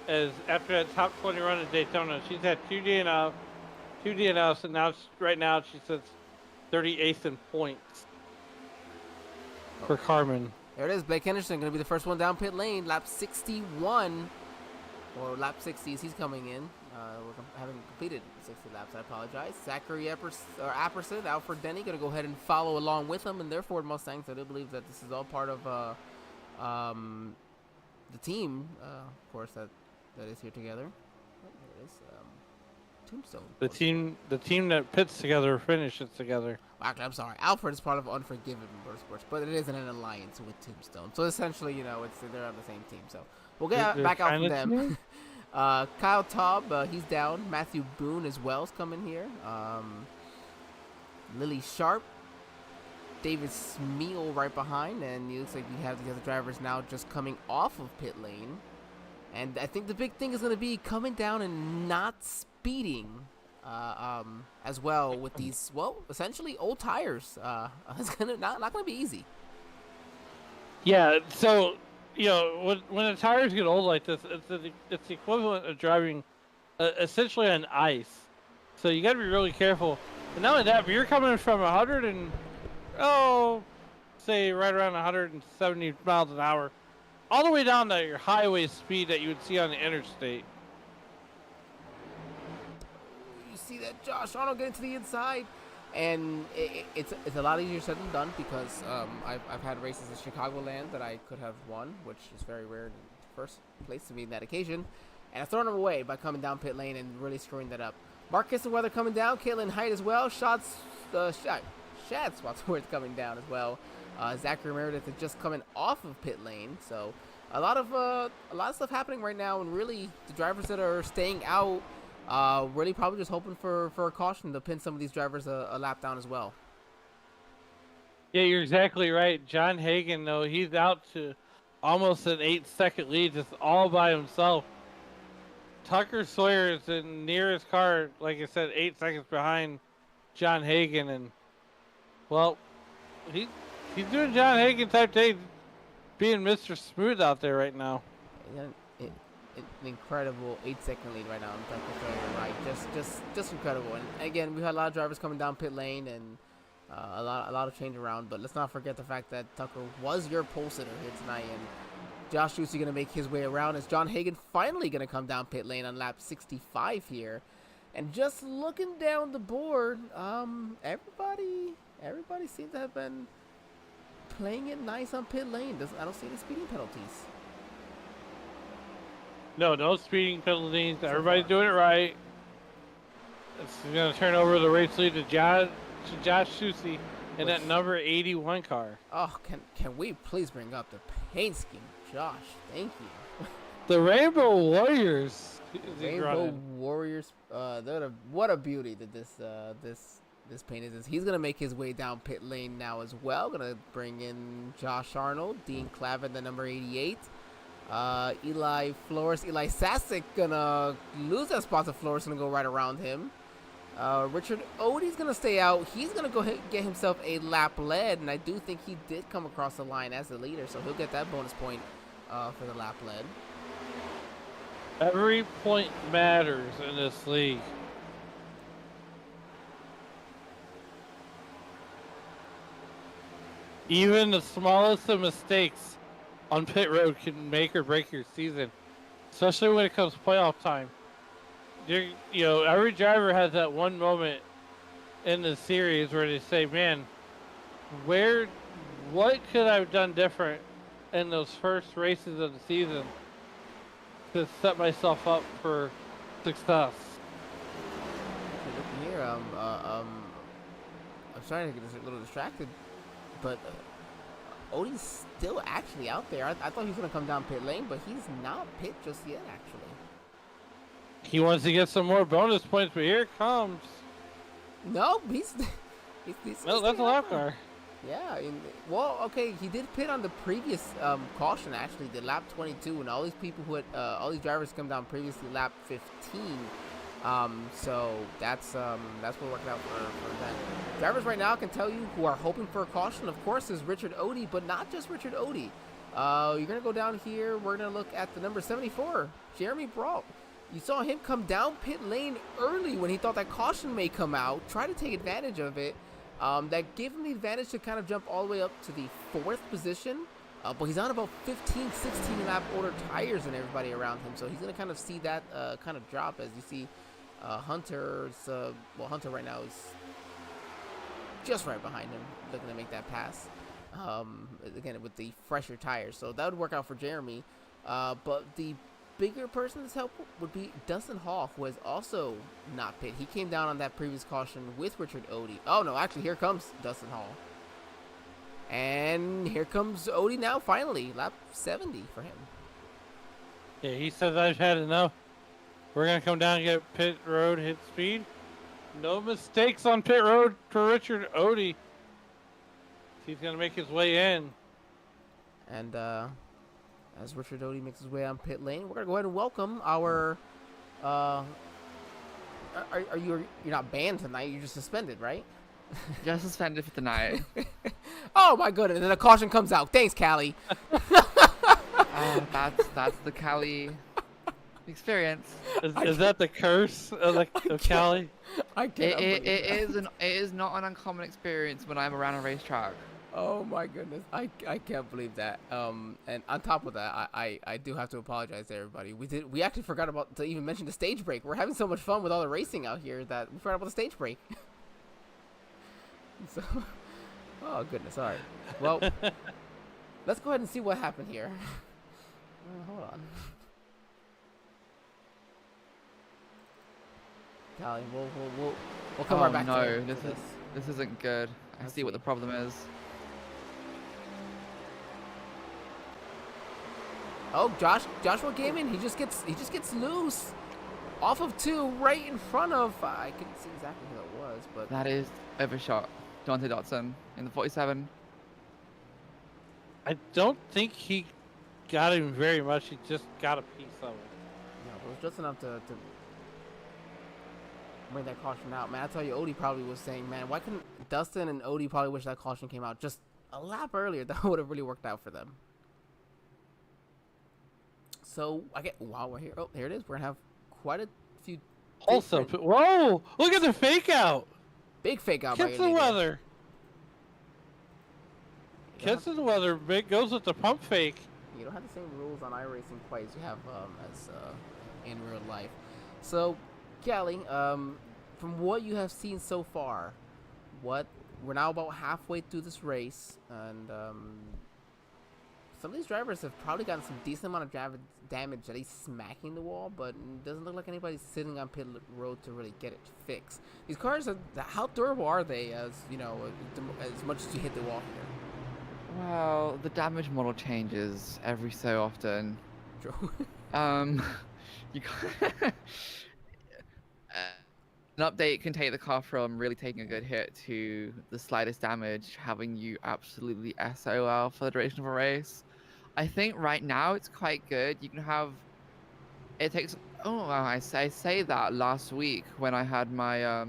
As after that top 20 run at Daytona, she's had 2 DNFs, and right now she sits 38th in points for Carmen. There it is. Blake Henderson going to be the first one down pit lane. Lap 61, or lap 60s. He's coming in. We're having completed 60 laps. I apologize. Zachary Apperson, Alfred Denny, going to go ahead and follow along with him and their Ford Mustangs. I do believe that this is all part of the team, of course, that is here together. Oh, there it is. Tombstone. The team that pits together finishes together. Actually, I'm sorry. Alfred is part of Unforgiven Motorsports, but it isn't an alliance with Tombstone. So essentially, they're on the same team. So we'll get back out from them. Kyle Taub, he's down. Matthew Boone as well is coming here. Lily Sharp, David Smeal right behind, and it looks like we have the other drivers now just coming off of pit lane. And I think the big thing is going to be coming down and not speeding as well with these, essentially old tires. It's not going to be easy. Yeah, so, when the tires get old like this, it's the equivalent of driving essentially on ice. So you got to be really careful. And not only that, but you're coming from say right around 170 miles an hour, all the way down to your highway speed that you would see on the interstate. You see that Josh Arnold getting to the inside, and it's a lot easier said than done because I've had races at Chicagoland that I could have won, which is very rare in the first place to me in that occasion, and I've thrown them away by coming down pit lane and really screwing that up. Mark Kissenweather coming down, Caitlin Height as well, Shad Swatsworth coming down as well. Zachary Meredith is just coming off of pit lane, so a lot of stuff happening right now, and really the drivers that are staying out, really probably just hoping for a caution to pin some of these drivers a lap down as well. Yeah, you're exactly right. John Hagen, though, he's out to almost an 8-second lead, just all by himself. Tucker Sawyer is in near his car, like I said, 8 seconds behind John Hagen, and he's doing John Hagen type thing, being Mr. Smooth out there right now. An incredible 8-second lead right now. Right, just incredible. And again, we had a lot of drivers coming down pit lane and a lot of change around. But let's not forget the fact that Tucker was your pole sitter here tonight, and Josh Ducey going to make his way around as John Hagen finally going to come down pit lane on lap 65 here. And just looking down the board, everybody seems to have been playing it nice on pit lane. I don't see any speeding penalties. No speeding penalties. Everybody's doing it right. It's going to turn over the race lead to Josh Susi in that number 81 car. Oh, can we please bring up the paint scheme, Josh? Thank you. The Rainbow Warriors. Rainbow Warriors. What a beauty that this paint is. He's gonna make his way down pit lane now as well. Gonna bring in Josh Arnold, Dean Clavin, the number 88. Eli Sasek gonna lose that spot to Flores. Gonna go right around him. Richard Odie's gonna stay out. He's gonna go get himself a lap led, and I do think he did come across the line as the leader, so he'll get that bonus point for the lap led. Every point matters in this league. Even the smallest of mistakes on pit road can make or break your season, especially when it comes to playoff time. Every driver has that one moment in the series where they say, man, what could I have done different in those first races of the season to set myself up for success? Looking here, I'm starting to get a little distracted, but Odie's still actually out there. I thought he was going to come down pit lane, but he's not pit just yet, actually. He wants to get some more bonus points, but here it comes. No, he's No, that's a lap car. Yeah, okay, he did pit on the previous caution, actually, the lap 22, and all these people all these drivers come down previously lap 15. So that's what worked out for that. Drivers right now, I can tell you, who are hoping for a caution, of course, is Richard Odie, but not just Richard Odie. You're gonna go down here. We're gonna look at the number 74, Jeremy Brault. You saw him come down pit lane early when he thought that caution may come out. Try to take advantage of it. That gave him the advantage to kind of jump all the way up to the 4th position. But he's on about 15, 16 lap older tires than everybody around him. So he's going to kind of see that kind of drop as you see Hunter right now is just right behind him, looking to make that pass. Again, with the fresher tires. So that would work out for Jeremy. But the bigger person that's helpful would be Dustin Hall, who has also not pit. He came down on that previous caution with Richard Odie. Oh no, actually here comes Dustin Hall. And here comes Odie now, finally. Lap 70 for him. Yeah, he says I've had enough. We're going to come down and get pit road, hit speed. No mistakes on pit road for Richard Odie. He's going to make his way in. And as Richard Odie makes his way on pit lane, we're gonna go ahead and welcome our. You're not banned tonight? You're just suspended, right? Just suspended for tonight. Oh my goodness! And then a caution comes out. Thanks, Callie. That's the Cali experience. Is that the curse of Cali? I can't. It is not an uncommon experience when I'm around a racetrack. Oh my goodness, I can't believe that. And on top of that, I do have to apologize to everybody. We actually forgot to even mention the stage break. We're having so much fun with all the racing out here that we forgot about the stage break. So, oh goodness, all right. Well, let's go ahead and see what happened here. Hold on. Callie, we'll come right back to this. This isn't good. I see what the problem is. Oh, Joshua Gaiman, he just gets loose off of 2 right in front of. I couldn't see exactly who it was, but That is overshot. Dante Dotson in the 47. I don't think he got him very much. He just got a piece of it. yeah, it was just enough to bring that caution out. Man, I tell you, Odie probably was saying, man, why couldn't Dustin and Odie probably wish that caution came out just a lap earlier? That would have really worked out for them. So while we're here, oh, here it is. We're gonna have quite a few. Also, whoa! Look at the fake out. Big fake out. Kiss the weather. Kiss the weather. Big goes with the pump fake. You don't have the same rules on iRacing quite as you have as in real life. So, Callie, from what you have seen so far, we're now about halfway through this race, and some of these drivers have probably gotten some decent amount of damage, at least smacking the wall, but it doesn't look like anybody's sitting on pit road to really get it fixed. These cars, how durable are they, as as much as you hit the wall here? Well, the damage model changes every so often. True. You can an update can take the car from really taking a good hit to the slightest damage, having you absolutely SOL for the duration of a race. I think right now it's quite good. You can have it takes. Oh, wow, I say that last week when I had my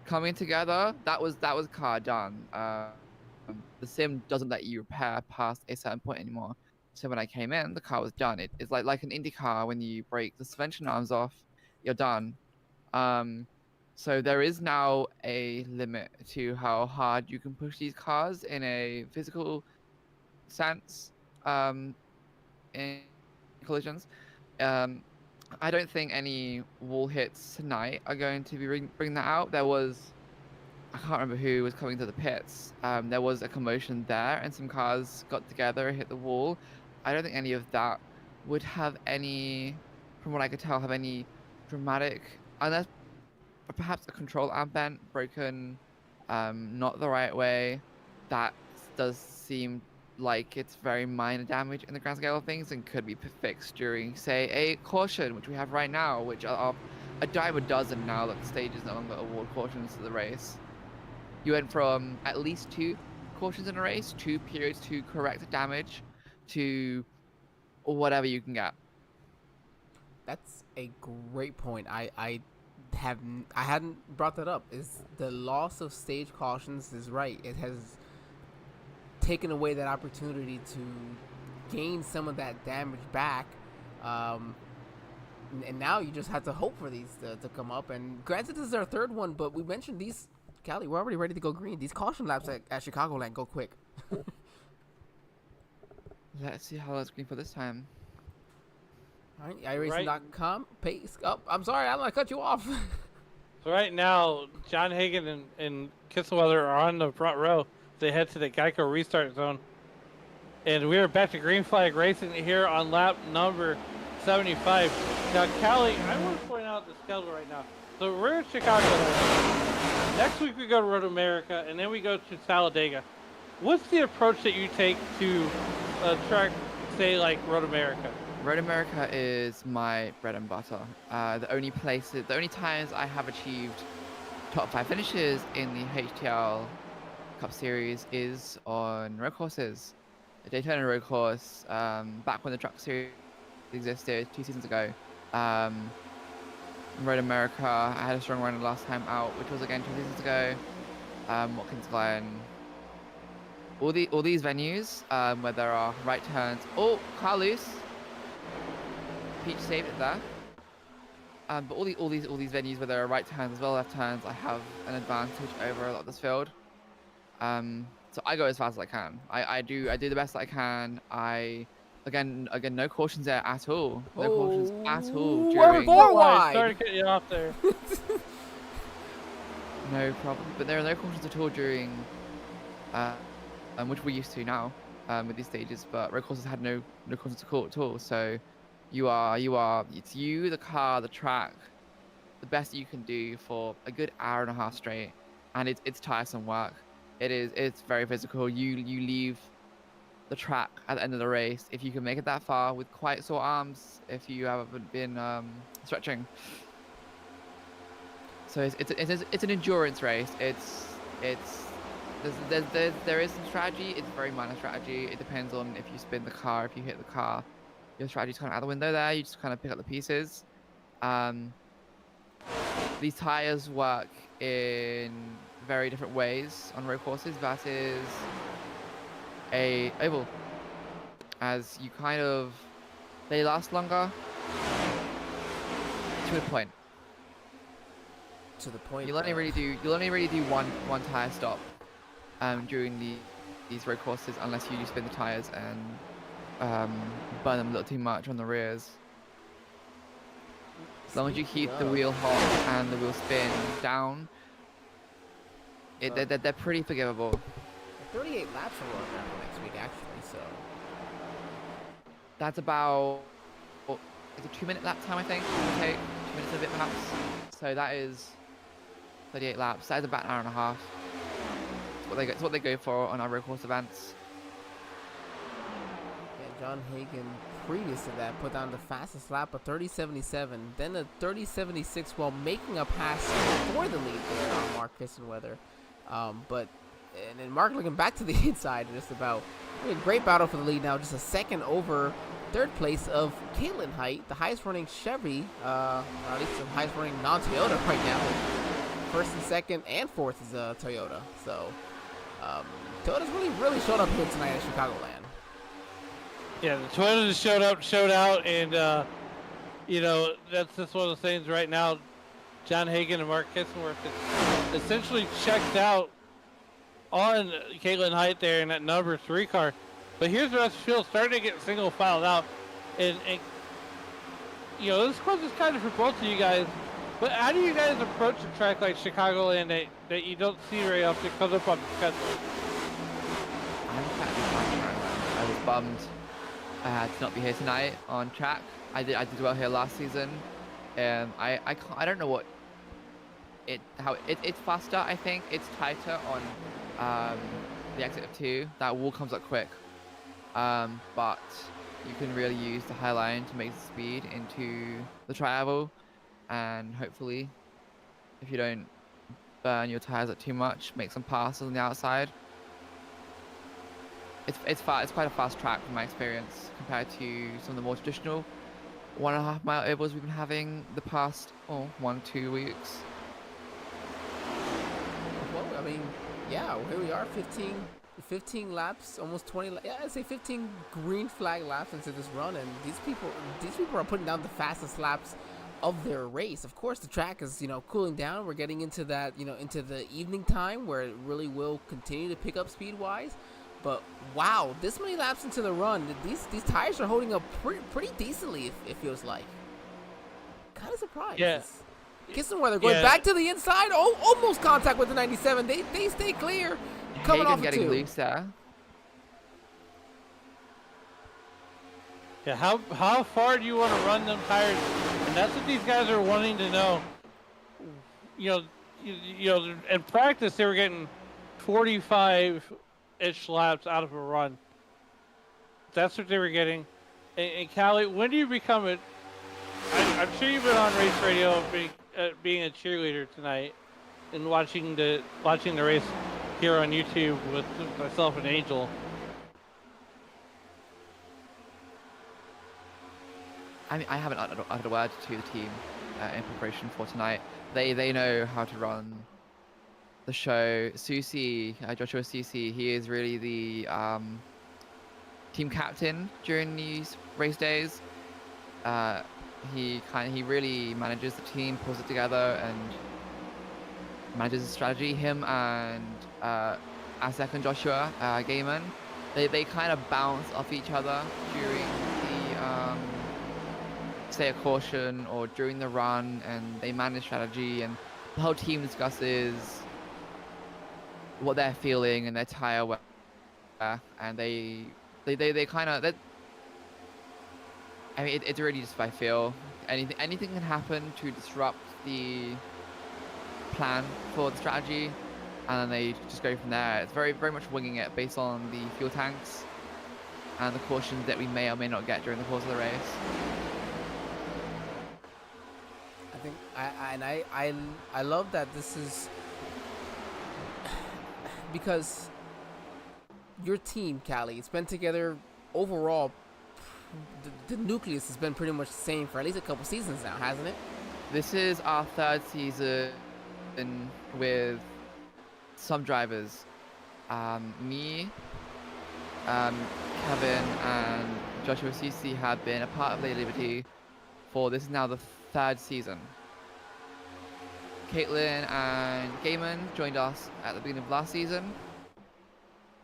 coming together. That was car done. The sim doesn't let you repair past a certain point anymore. So when I came in, the car was done. It's like an Indy car. When you break the suspension arms off, you're done. So there is now a limit to how hard you can push these cars in a physical sense, in collisions. I don't think any wall hits tonight are going to be bring that out. I can't remember who was coming to the pits. There was a commotion there, and some cars got together and hit the wall. I don't think any of that would have any, from what I could tell, have any dramatic, unless perhaps a control arm bent, broken, not the right way. That does seem like it's very minor damage in the grand scale of things and could be fixed during, say, a caution, which we have right now, which are a dime a dozen now that the stages no longer award cautions to the race. You went from at least 2 cautions in a race, 2 periods to correct damage, to whatever you can get. That's a great point. I hadn't brought that up. Is the loss of stage cautions is right. It has taken away that opportunity to gain some of that damage back. And now you just have to hope for these to come up. And granted, this is our 3rd one, but we mentioned these. Callie, we're already ready to go green. These caution laps at Chicagoland go quick. Let's see how it's green for this time. All right, iRacing.com. Pace up. I'm sorry, I'm gonna cut you off. So right now, John Hagan and Kisselweather are on the front row. They head to the Geico restart zone. And we are back to green flag racing here on lap number 75. Now, Callie, I want to point out the schedule right now. So we're in Chicago. Next week we go to Road America, and then we go to Talladega. What's the approach that you take to a track, say, like Road America? Road America is my bread and butter. The only times I have achieved top 5 finishes in the HTL Cup Series is on road courses. The Daytona road course, back when the Truck Series existed 2 seasons ago. Road America, I had a strong run the last time out, which was again 2 seasons ago. Watkins Glen. All these venues where there are right turns. Oh, car loose. Peach saved it there. But all these venues where there are right turns as well as left turns, I have an advantage over a lot of this field. So I go as fast as I can. I do the best that I can. Again, no cautions there at all. No cautions at all during. Sorry to cut you off there. No problem. But there are no cautions at all during, which we're used to now with these stages. But road courses had no cautions at all. So it's you, the car, the track, the best you can do for a good hour and a half straight, and it's tiresome work. It's very physical. You leave the track at the end of the race if you can make it that far with quite sore arms if you haven't been stretching. So it's an endurance race. There is some strategy. It's very minor strategy. It depends on if you spin the car, if you hit the car. Your strategy's kind of out the window there. You just kind of pick up the pieces. These tires work in very different ways on road courses versus a oval, as you they last longer to a point. To the point. You'll only really do one tire stop during these road courses, unless you spin the tires and burn them a little too much on the rears. As long as you keep the wheel hot and the wheel spin down, they're pretty forgivable. 38 laps for Road America next week, actually. So That's about, it's a 2-minute lap time, I think. It'll take 2 minutes and a bit perhaps. So that is 38 laps. That is about an hour and a half. It's what they go for on our road course events. And John Hagen, previous to that, put down the fastest lap of 30.77, then a 30.76 while making a pass for the lead there on Mark Kissenweather. And then Mark looking back to the inside, just about. A great battle for the lead now, just a second over third place of Caitlin Height, the highest running Chevy, or at least the highest running non-Toyota right now. First and second and fourth is Toyota. So Toyota's really showed up here tonight at Chicagoland. Yeah, the Toyota just showed out, and that's just one of the things right now. John Hagen and Mark Kissenworth is essentially checked out on Caitlin Height there in that number 3 car. But here's the rest of the field starting to get single filed out. And this question is kind of for both of you guys. But how do you guys approach a track like Chicagoland that you don't see very often comes up on the schedule? I was bummed to not be here tonight on track. I did well here last season. I don't know what it's faster. I think it's tighter on the exit of 2. That wall comes up quick, but you can really use the high line to make the speed into the tri-oval, and hopefully, if you don't burn your tires up too much, make some passes on the outside. It's quite a fast track from my experience compared to some of the more traditional 1.5 mile ovals we've been having the past 1-2 weeks. Well, I mean, yeah, here we are, 15 laps, almost 20. Yeah, I'd say 15 green flag laps into this run, and these people are putting down the fastest laps of their race. Of course, the track is cooling down. We're getting into that into the evening time where it really will continue to pick up speed wise. But wow, this many laps into the run, these tires are holding up pretty decently. It feels like. Kind of surprised. Yeah. Kissenweather going back to the inside. Oh, almost contact with the 97. They stay clear. Coming Hagen off getting 2. loose there. Yeah, how far do you want to run them tires? And that's what these guys are wanting to know. In practice they were getting 45-ish laps out of a run. That's what they were getting. And Callie, when do you become it? I'm sure you've been on race radio being a cheerleader tonight and watching the race here on YouTube with myself and Angel. I mean, I haven't uttered a word to the team in preparation for tonight. They know how to run the show. Susi, Joshua Susi, he is really the team captain during these race days. He really manages the team, pulls it together, and manages the strategy. Him and our second Joshua Gaiman, they kind of bounce off each other during the say a caution or during the run, and they manage strategy, and the whole team discusses what they're feeling and their tire wear, and they kind of I mean, it's really just by feel. Anything can happen to disrupt the plan for the strategy, and then they just go from there. It's very very much winging it based on the fuel tanks and the cautions that we may or may not get during the course of the race. I love that this is because your team, Callie, it's been together overall. The nucleus has been pretty much the same for at least a couple seasons now, hasn't it? This is our 3rd season with some drivers. Me, Kevin, and Joshua Cece have been a part of Lady Liberty for this is now the 3rd season. Caitlin and Gaiman joined us at the beginning of last season.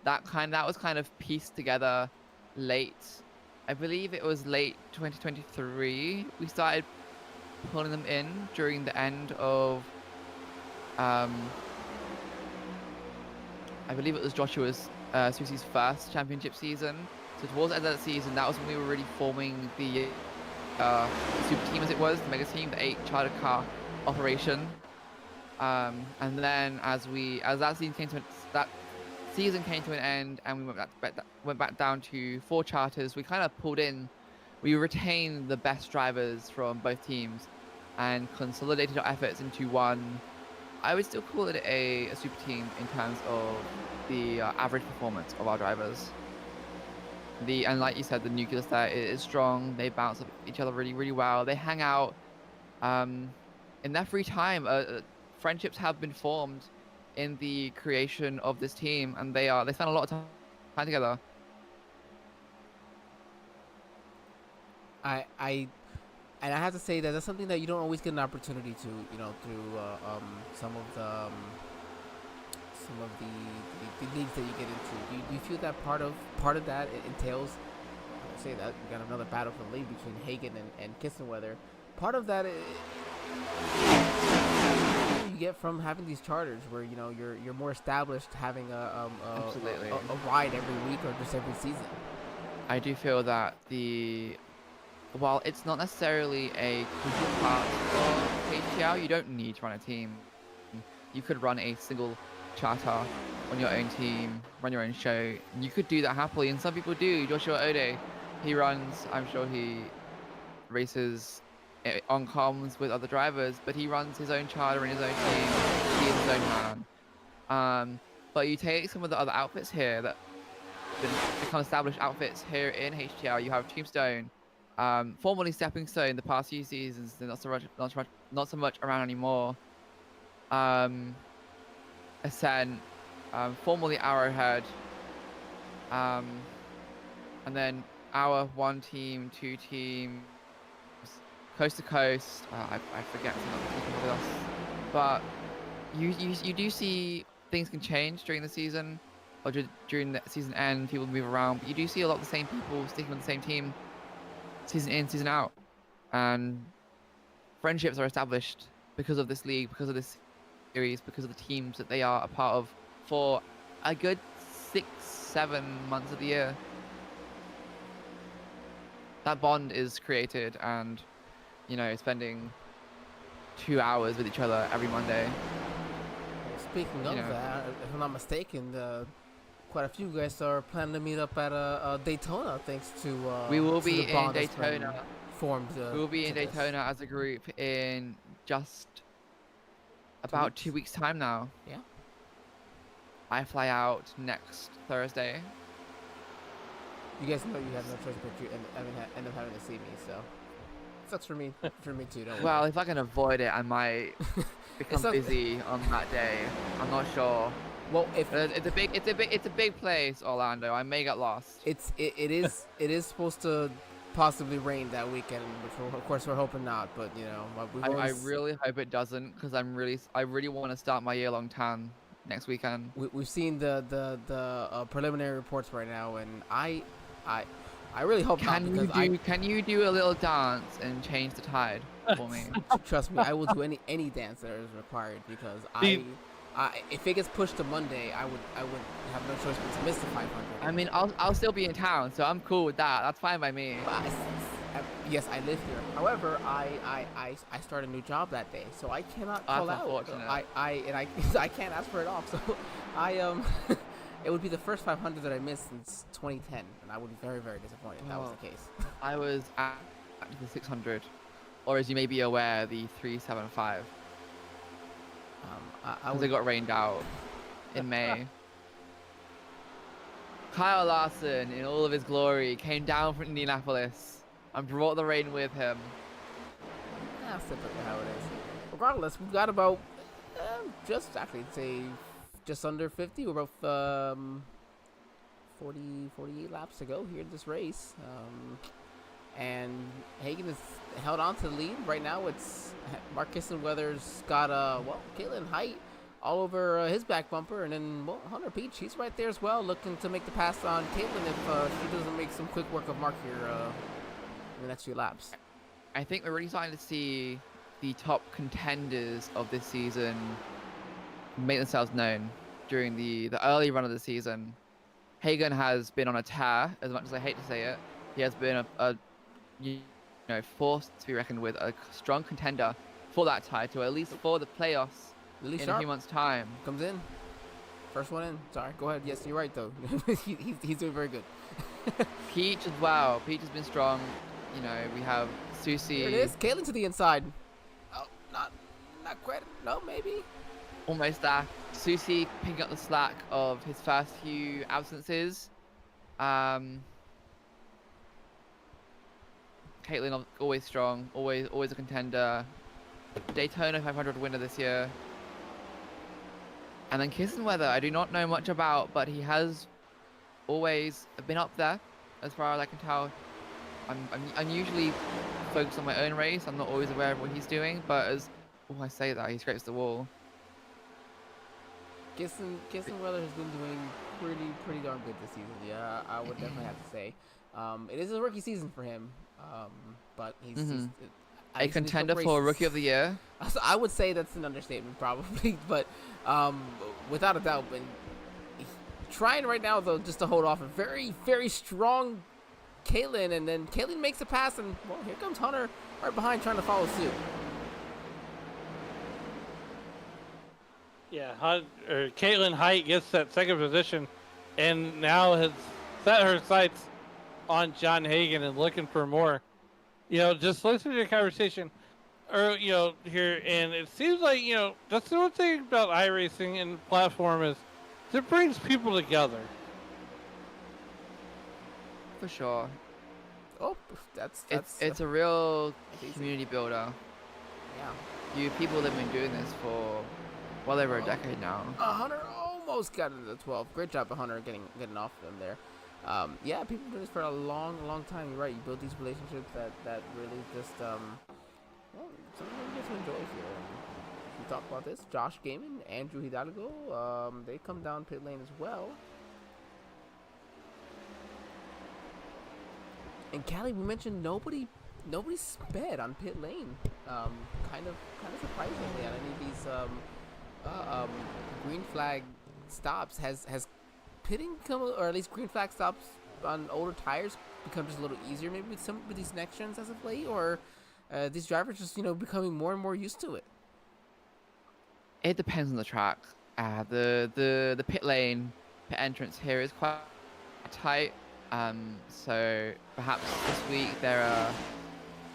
That was kind of pieced together late. I believe it was late 2023. We started pulling them in during the end of I believe it was Joshua's Susie's first championship season. So towards the end of the season, that was when we were really forming the super team, as it was, the mega team, the 8 charter car operation. And then as that season came to an end, and we went back down to 4 charters, we kind of we retained the best drivers from both teams, and consolidated our efforts into one. I would still call it a super team in terms of the average performance of our drivers. And like you said, the nucleus there is strong. They bounce off each other really, really well. They hang out in their free time. Friendships have been formed in the creation of this team, and they spend a lot of time together. And I have to say that that's something that you don't always get an opportunity to, through some of the leagues that you get into. Do you feel that part of that entails? I say that we got another battle for the league between Hagen and Kissenweather. Part of that you get from having these charters, where you're more established, having a ride every week or just every season. I do feel that while it's not necessarily a crucial part of HTL, you don't need to run a team. You could run a single charter on your own team, run your own show. You could do that happily, and some people do. Joshua Ode, I'm sure he races on comms with other drivers, but he runs his own charter in his own team. He is his own man. But you take some of the other outfits here that become established outfits here in HTL. You have Tombstone, formerly Stepping Stone, the past few seasons, they're not so much around anymore. Ascent, formerly Arrowhead, and then our 1 team, 2 teams, Coast to Coast. I forget with us, but you do see things can change during the season, or during the season end. People move around, but you do see a lot of the same people sticking on the same team, season in, season out, and friendships are established because of this league, because of this series, because of the teams that they are a part of for a good 6-7 months of the year. That bond is created, and spending 2 hours with each other every Monday. Well, speaking of that, if I'm not mistaken, quite a few guys are planning to meet up at Daytona, thanks to we will to be the bond in that's been Daytona. Formed. We will be in Daytona as a group in just about 2 weeks' time now. Yeah. I fly out next Thursday. You guys know you have no choice but to end up having to see me, so sucks for me too. Don't Well, worry. if I can avoid it, I might become busy on that day. I'm not sure. Well, if it's a big place, Orlando. I may get lost. it is supposed to possibly rain that weekend, which of course we're hoping not. But I really hope it doesn't, because I really want to start my year-long tan next weekend. We've seen the preliminary reports right now, and I really hope not. Can you do a little dance and change the tide for me? Trust me, I will do any dance that is required, because if it gets pushed to Monday, I would have no choice but to miss the 500. I mean, I'll still be in town, so I'm cool with that. That's fine by me. Yes, I live here. However, I start a new job that day, so I cannot call out. Unfortunate. I can't ask for it off. So it would be the first 500 that I missed since 2010, and I would be very, very disappointed if that was the case. I was at the 600, or as you may be aware, the 375. Because it got rained out in May. Kyle Larson, in all of his glory, came down from Indianapolis and brought the rain with him. That's typically how it is. Regardless, we've got about just under 50. We're about 48 laps to go here in this race. And Hagen has held on to the lead. Right now, it's Marcus and Weather's got Caitlin Height all over his back bumper, and then Hunter Peach, he's right there as well, looking to make the pass on Caitlin if she doesn't make some quick work of Mark here in the next few laps. I think we're really starting to see the top contenders of this season make themselves known during the early run of the season. Hagan has been on a tear. As much as I hate to say it, he has been a you know, force to be reckoned with, a strong contender for that title, at least for the playoffs Lily in Sharp a few months' time. comes in. First one in. Sorry, go ahead. Yes, you're right, though. he's doing very good. Peach as well. Peach has been strong. You know, we have Susie. There it is. Kaylin to the inside. Oh, not quite. No, maybe. Almost there. Susie picking up the slack of his first few absences. Caitlin always strong, always a contender. Daytona 500 winner this year. And then Kissenweather, I do not know much about, but he has always been up there, as far as I can tell. I'm usually focused on my own race. I'm not always aware of what he's doing, but as I say that, he scrapes the wall. Kissenweather has been doing pretty darn good this season. Yeah, I would definitely have to say. It is a rookie season for him, but he's a contender for Rookie of the Year. So I would say that's an understatement, probably, but without a doubt. But trying right now, though, just to hold off a very strong Kaylin, and then Kaylin makes a pass, and well, here comes Hunter right behind trying to follow suit. Yeah, Caitlin Height gets that second position, and now has set her sights on John Hagan and looking for more. You know, just listen to your conversation, or here, and it seems like that's the one thing about iRacing and the platform is it brings people together. For sure. Oh, that's it's a real community builder. Yeah. You people that have been doing this for well over a decade now. Hunter almost got into the 12. Great job of Hunter getting off them there. Yeah, people do this for a long time. You're right. You build these relationships that really just well, something you get to enjoy here. We talked about this. Josh Gaiman, Andrew Hidalgo, they come down pit lane as well. And Callie, we mentioned nobody sped on pit lane. Kind of surprisingly, on any of these green flag stops has pitting come, or at least green flag stops on older tires become just a little easier maybe with these next gens as of late, or these drivers just becoming more and more used to it. It depends on the track. The pit lane pit entrance here is quite tight. So perhaps this week they're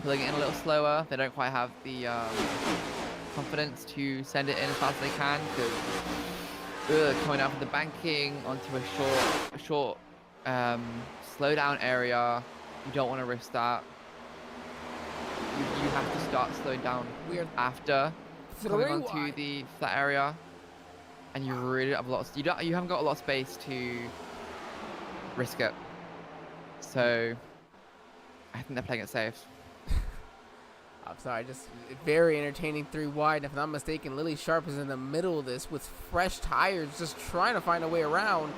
pulling it in a little slower. They don't quite have the confidence to send it in as fast as they can, because coming out from the banking onto a short slow down area, you don't want to risk that. You have to start slowing down after coming onto the flat area, and you really have you haven't got a lot of space to risk it. So I think they're playing it safe. I'm sorry, just very entertaining 3 wide. If I'm not mistaken, Lily Sharp is in the middle of this with fresh tires, just trying to find a way around.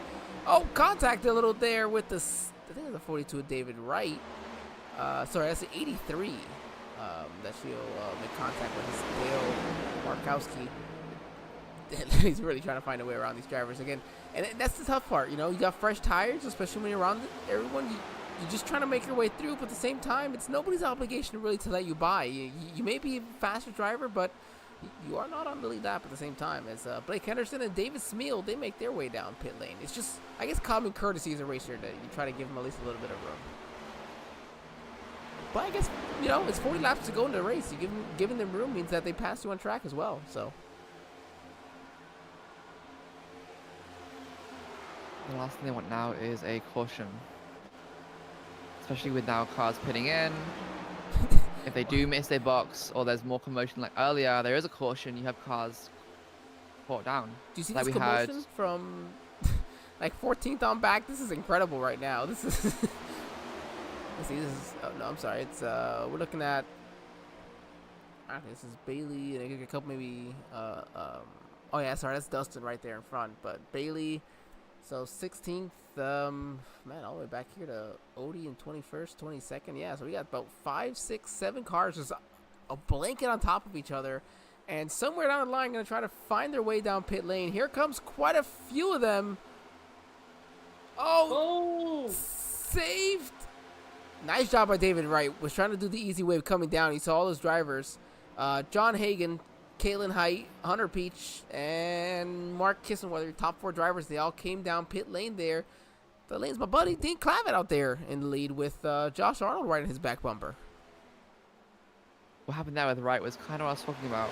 Oh, contact a little there with the, I think it's a 42 of David Wright. Sorry, that's an 83 that she'll make contact with Dale Markowski. He's really trying to find a way around these drivers again. And that's the tough part, you got fresh tires, especially when you're around everyone. You're just trying to make your way through, but at the same time, it's nobody's obligation really to let you by. You may be a faster driver, but you are not on Lily Lap at the same time. As Blake Henderson and David Smeal, they make their way down pit lane. It's just, I guess, common courtesy as a racer that you try to give them at least a little bit of room. But I guess, it's 40 laps to go in the race. Giving them room means that they pass you on track as well. So the last thing they want now is a caution. Especially with now cars pitting in. If they do miss their box or there's more commotion like earlier, there is a caution. You have cars caught down. Do you see this commotion from like 14th on back? This is incredible right now. This is let's see, this is I'm sorry. It's we're looking at this is Bailey and a couple maybe oh yeah, sorry, that's Dustin right there in front, but Bailey, so 16th, man, all the way back here to Odie in 21st, 22nd. Yeah, so we got about 5, 6, 7 cars just a blanket on top of each other, and somewhere down the line going to try to find their way down pit lane. Here comes quite a few of them. Oh, Oh! saved. Nice job by David Wright. Was trying to do the easy way of coming down. He saw all his drivers. John Hagan, Caitlin Height, Hunter Peach, and Mark Kissenweather, top 4 drivers. They all came down pit lane there. The lane's my buddy Dean Clavitt out there in the lead with Josh Arnold right in his back bumper. What happened there with Wright was kind of what I was talking about.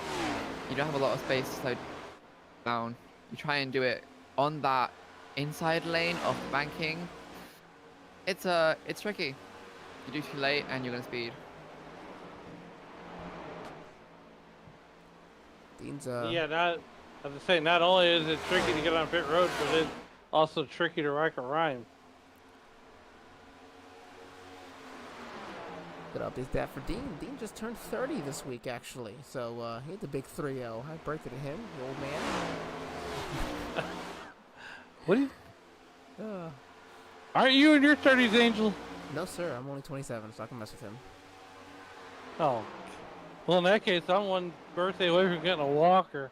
You don't have a lot of space to slow down. You try and do it on that inside lane off the banking. It's tricky. You do too late and you're gonna speed. Dean's Yeah, as I say, not only is it tricky to get on pit road, but it's also tricky to rack a rhyme. good update that for Dean. Dean just turned 30 this week actually, so he had the big 3-0. Happy birthday to him, the old man. What do you? Aren't you in your 30s, Angel? No sir, I'm only 27, so I can mess with him. Oh. Well, in that case, I'm one birthday away from getting a walker.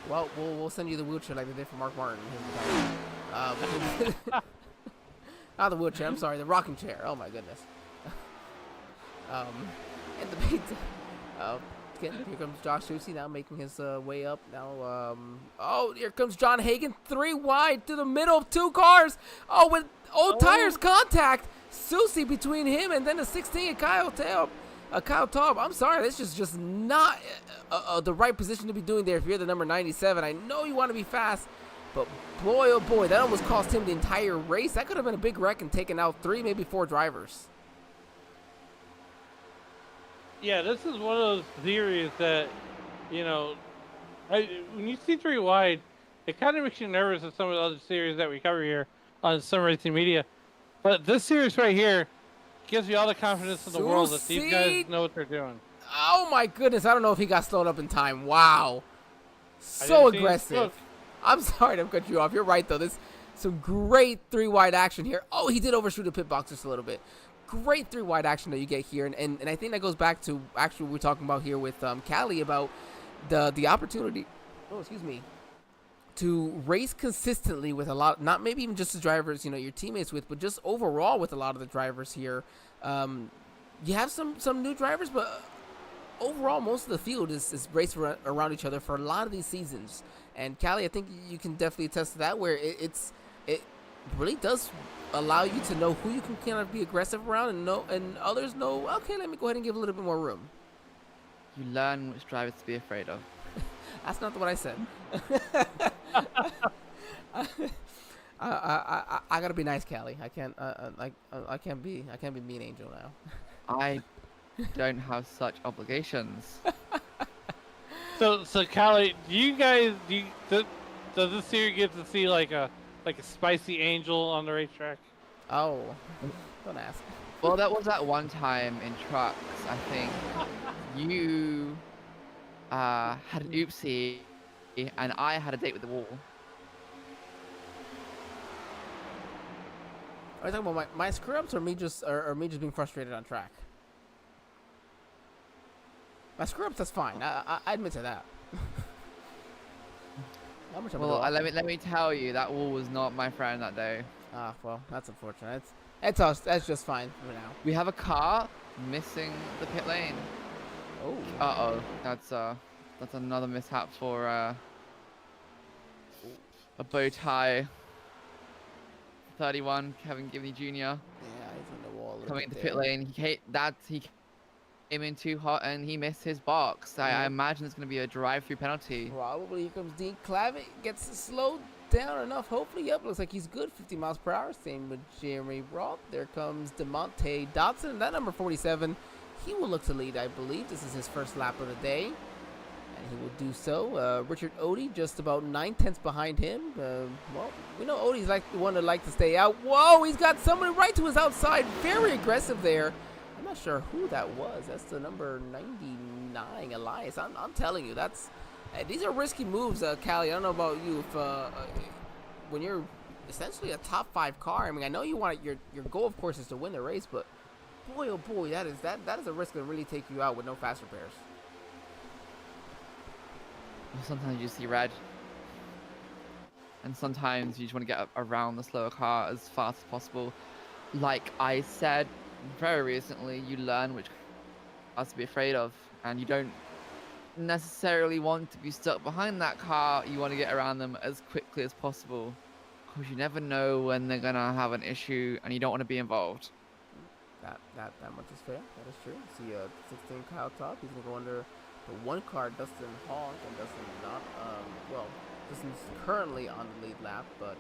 Well, we'll send you the wheelchair like they did for Mark Martin. Not the wheelchair, I'm sorry, the rocking chair. Oh my goodness. And the big again, here comes Josh Susie now making his way up. Now, oh, here comes John Hagan, 3 wide to the middle of 2 cars. Oh, with old tires contact. Susie between him and then the 16 Kyle Taub. I'm sorry, this is just not the right position to be doing there if you're the number 97. I know you want to be fast, but boy, oh boy, that almost cost him the entire race. That could have been a big wreck and taken out 3, maybe 4 drivers. Yeah, this is one of those theories that, you know, when you see 3 wide, it kind of makes you nervous of some of the other series that we cover here on Sim Racing Media. But this series right here gives you all the confidence in the world that these guys know what they're doing. Oh my goodness, I don't know if he got slowed up in time. Wow. So aggressive. I'm sorry to cut you off. You're right, though. There's some great 3 wide action here. Oh, he did overshoot the pit box just a little bit. Great 3 wide action that you get here. And I think that goes back to actually what we're talking about here with Callie about the opportunity. Oh, excuse me. To race consistently with a lot, not maybe even just the drivers, you know, your teammates with, but just overall with a lot of the drivers here. You have some new drivers, but overall most of the field is raced around each other for a lot of these seasons. And Callie, I think you can definitely attest to that, where it really does allow you to know who you can kind of be aggressive around, and others know, okay, let me go ahead and give a little bit more room. You learn which drivers to be afraid of. That's not what I said. I gotta be nice, Callie. I can't. I can't be mean Angel now. I don't have such obligations. So Callie, does this series get to see like a spicy Angel on the racetrack? Oh, don't ask. Well, that was that one time in trucks. I think you had an oopsie, and I had a date with the wall. Are you talking about my screw ups or me just being frustrated on track? My screw ups, that's fine. I admit to that. Well, let me tell you, that wall was not my friend that day. Ah, well, that's unfortunate. That's just fine for now. We have a car missing the pit lane. Oh. Uh-oh, that's another mishap for a bow tie. 31, Kevin Gibney Jr. Yeah, he's on the wall. Coming into pit lane. He came in too hot and he missed his box. I imagine it's going to be a drive-through penalty. Probably. Here comes Dean Clavitt. Gets slowed down enough. Hopefully, yep, looks like he's good. 50 miles per hour. Same with Jeremy Roth. There comes DeMonte Dotson. That number 47. He will look to lead, I believe. This is his first lap of the day. And he will do so. Richard Odie just about 9/10 behind him. Well, we know Odie's like the one that likes to stay out. Whoa, he's got somebody right to his outside. Very aggressive there. I'm not sure who that was. That's the number 99, Elias. I'm telling you, these are risky moves, Callie. I don't know about you. If when you're essentially a top 5 car, I mean, I know you want your goal, of course, is to win the race, but boy, oh boy, that is a risk that really take you out with no fast repairs. Sometimes you see red. and sometimes you just want to get around the slower car as fast as possible. Like I said very recently, you learn which cars to be afraid of, and you don't necessarily want to be stuck behind that car. You want to get around them as quickly as possible, because you never know when they're gonna have an issue, and you don't want to be involved. That much is fair. That is true. See, 16 Kyle Top. He's gonna go under the one car, Dustin Hall, and Dustin not. Well, Dustin's currently on the lead lap, but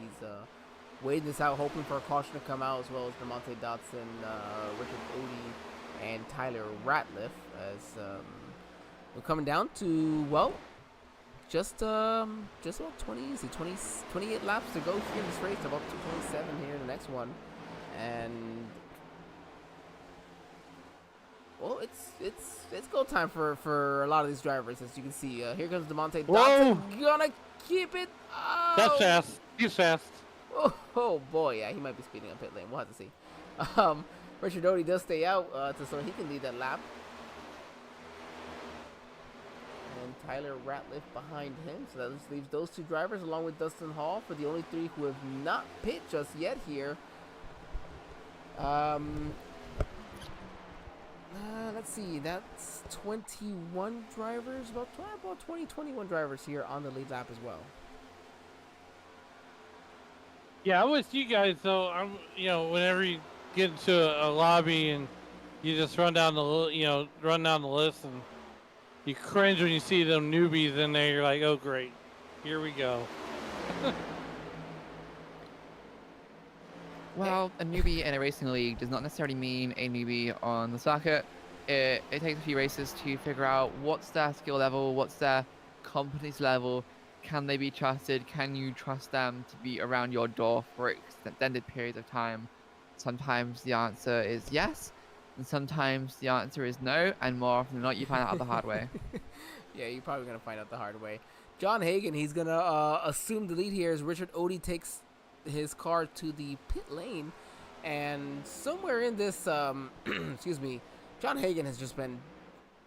he's waiting this out, hoping for a caution to come out, as well as Demonte Dotson, Richard Odie, and Tyler Ratliff, as we're coming down to, well, just about 28 laps to go here in this race, about 227 here in the next one, and well, it's go time for a lot of these drivers, as you can see. Here comes Demonte Dotson, gonna keep it. Oh. That's fast. He's fast. Oh boy, yeah, he might be speeding up pit lane. We'll have to see. Richard Doty does stay out, so he can lead that lap. And Tyler Ratliff behind him, so that just leaves those two drivers along with Dustin Hall for the only three who have not pit just yet here. Let's see, that's 21 drivers, about 21 drivers here on the lead lap as well. Yeah, I'm with you guys though. Whenever you get into a lobby and you just run down the list, and you cringe when you see them newbies in there. You're like, oh great, here we go. Well, a newbie in a racing league does not necessarily mean a newbie on the circuit. It takes a few races to figure out what's their skill level, what's their competence level. Can they be trusted? Can you trust them to be around your door for extended periods of time? Sometimes the answer is yes, and sometimes the answer is no, and more often than not, you find out the hard way. Yeah, you're probably going to find out the hard way. John Hagan, he's going to assume the lead here as Richard Odie takes his car to the pit lane, and somewhere in this, excuse me, John Hagan has just been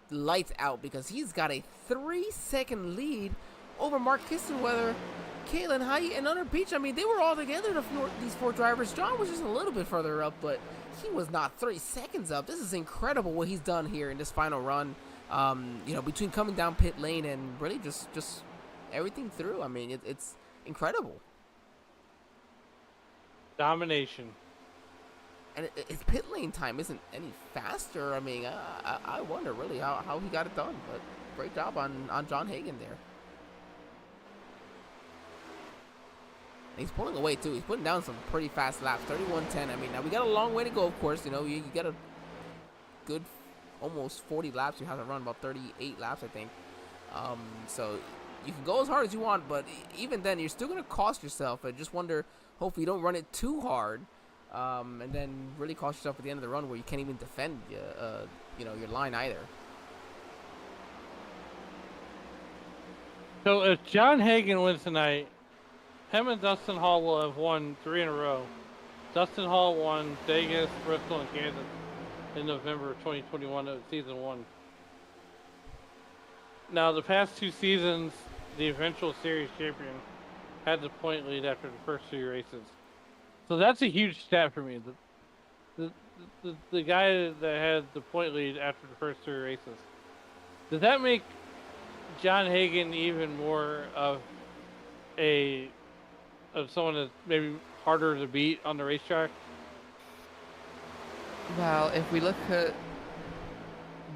lights out because he's got a 3-second lead over Mark Kistenweather, Kalen Height, and Hunter Beach. I mean, they were all together, these four drivers. John was just a little bit further up, but he was not 3 seconds up. This is incredible what he's done here in this final run. Between coming down pit lane and really just everything through. I mean, it's incredible. Domination. And his pit lane time isn't any faster. I mean, I wonder really how he got it done. But great job on John Hagan there. And he's pulling away too. He's putting down some pretty fast laps. 31:10. I mean, now we got a long way to go, of course. You got a good almost 40 laps. You have to run about 38 laps, I think. So you can go as hard as you want, but even then, you're still going to cost yourself. I just wonder, hopefully you don't run it too hard, and then really cost yourself at the end of the run where you can't even defend your line either. So if John Hagan wins tonight, him and Dustin Hall will have won 3 in a row. Dustin Hall won Vegas, Bristol, and Kansas in November of 2021 of season 1. Now, the past 2 seasons, the eventual series champion had the point lead after the first 3 races. So that's a huge stat for me. The guy that had the point lead after the first 3 races. Does that make John Hagan even more of someone that's maybe harder to beat on the racetrack? Well, if we look at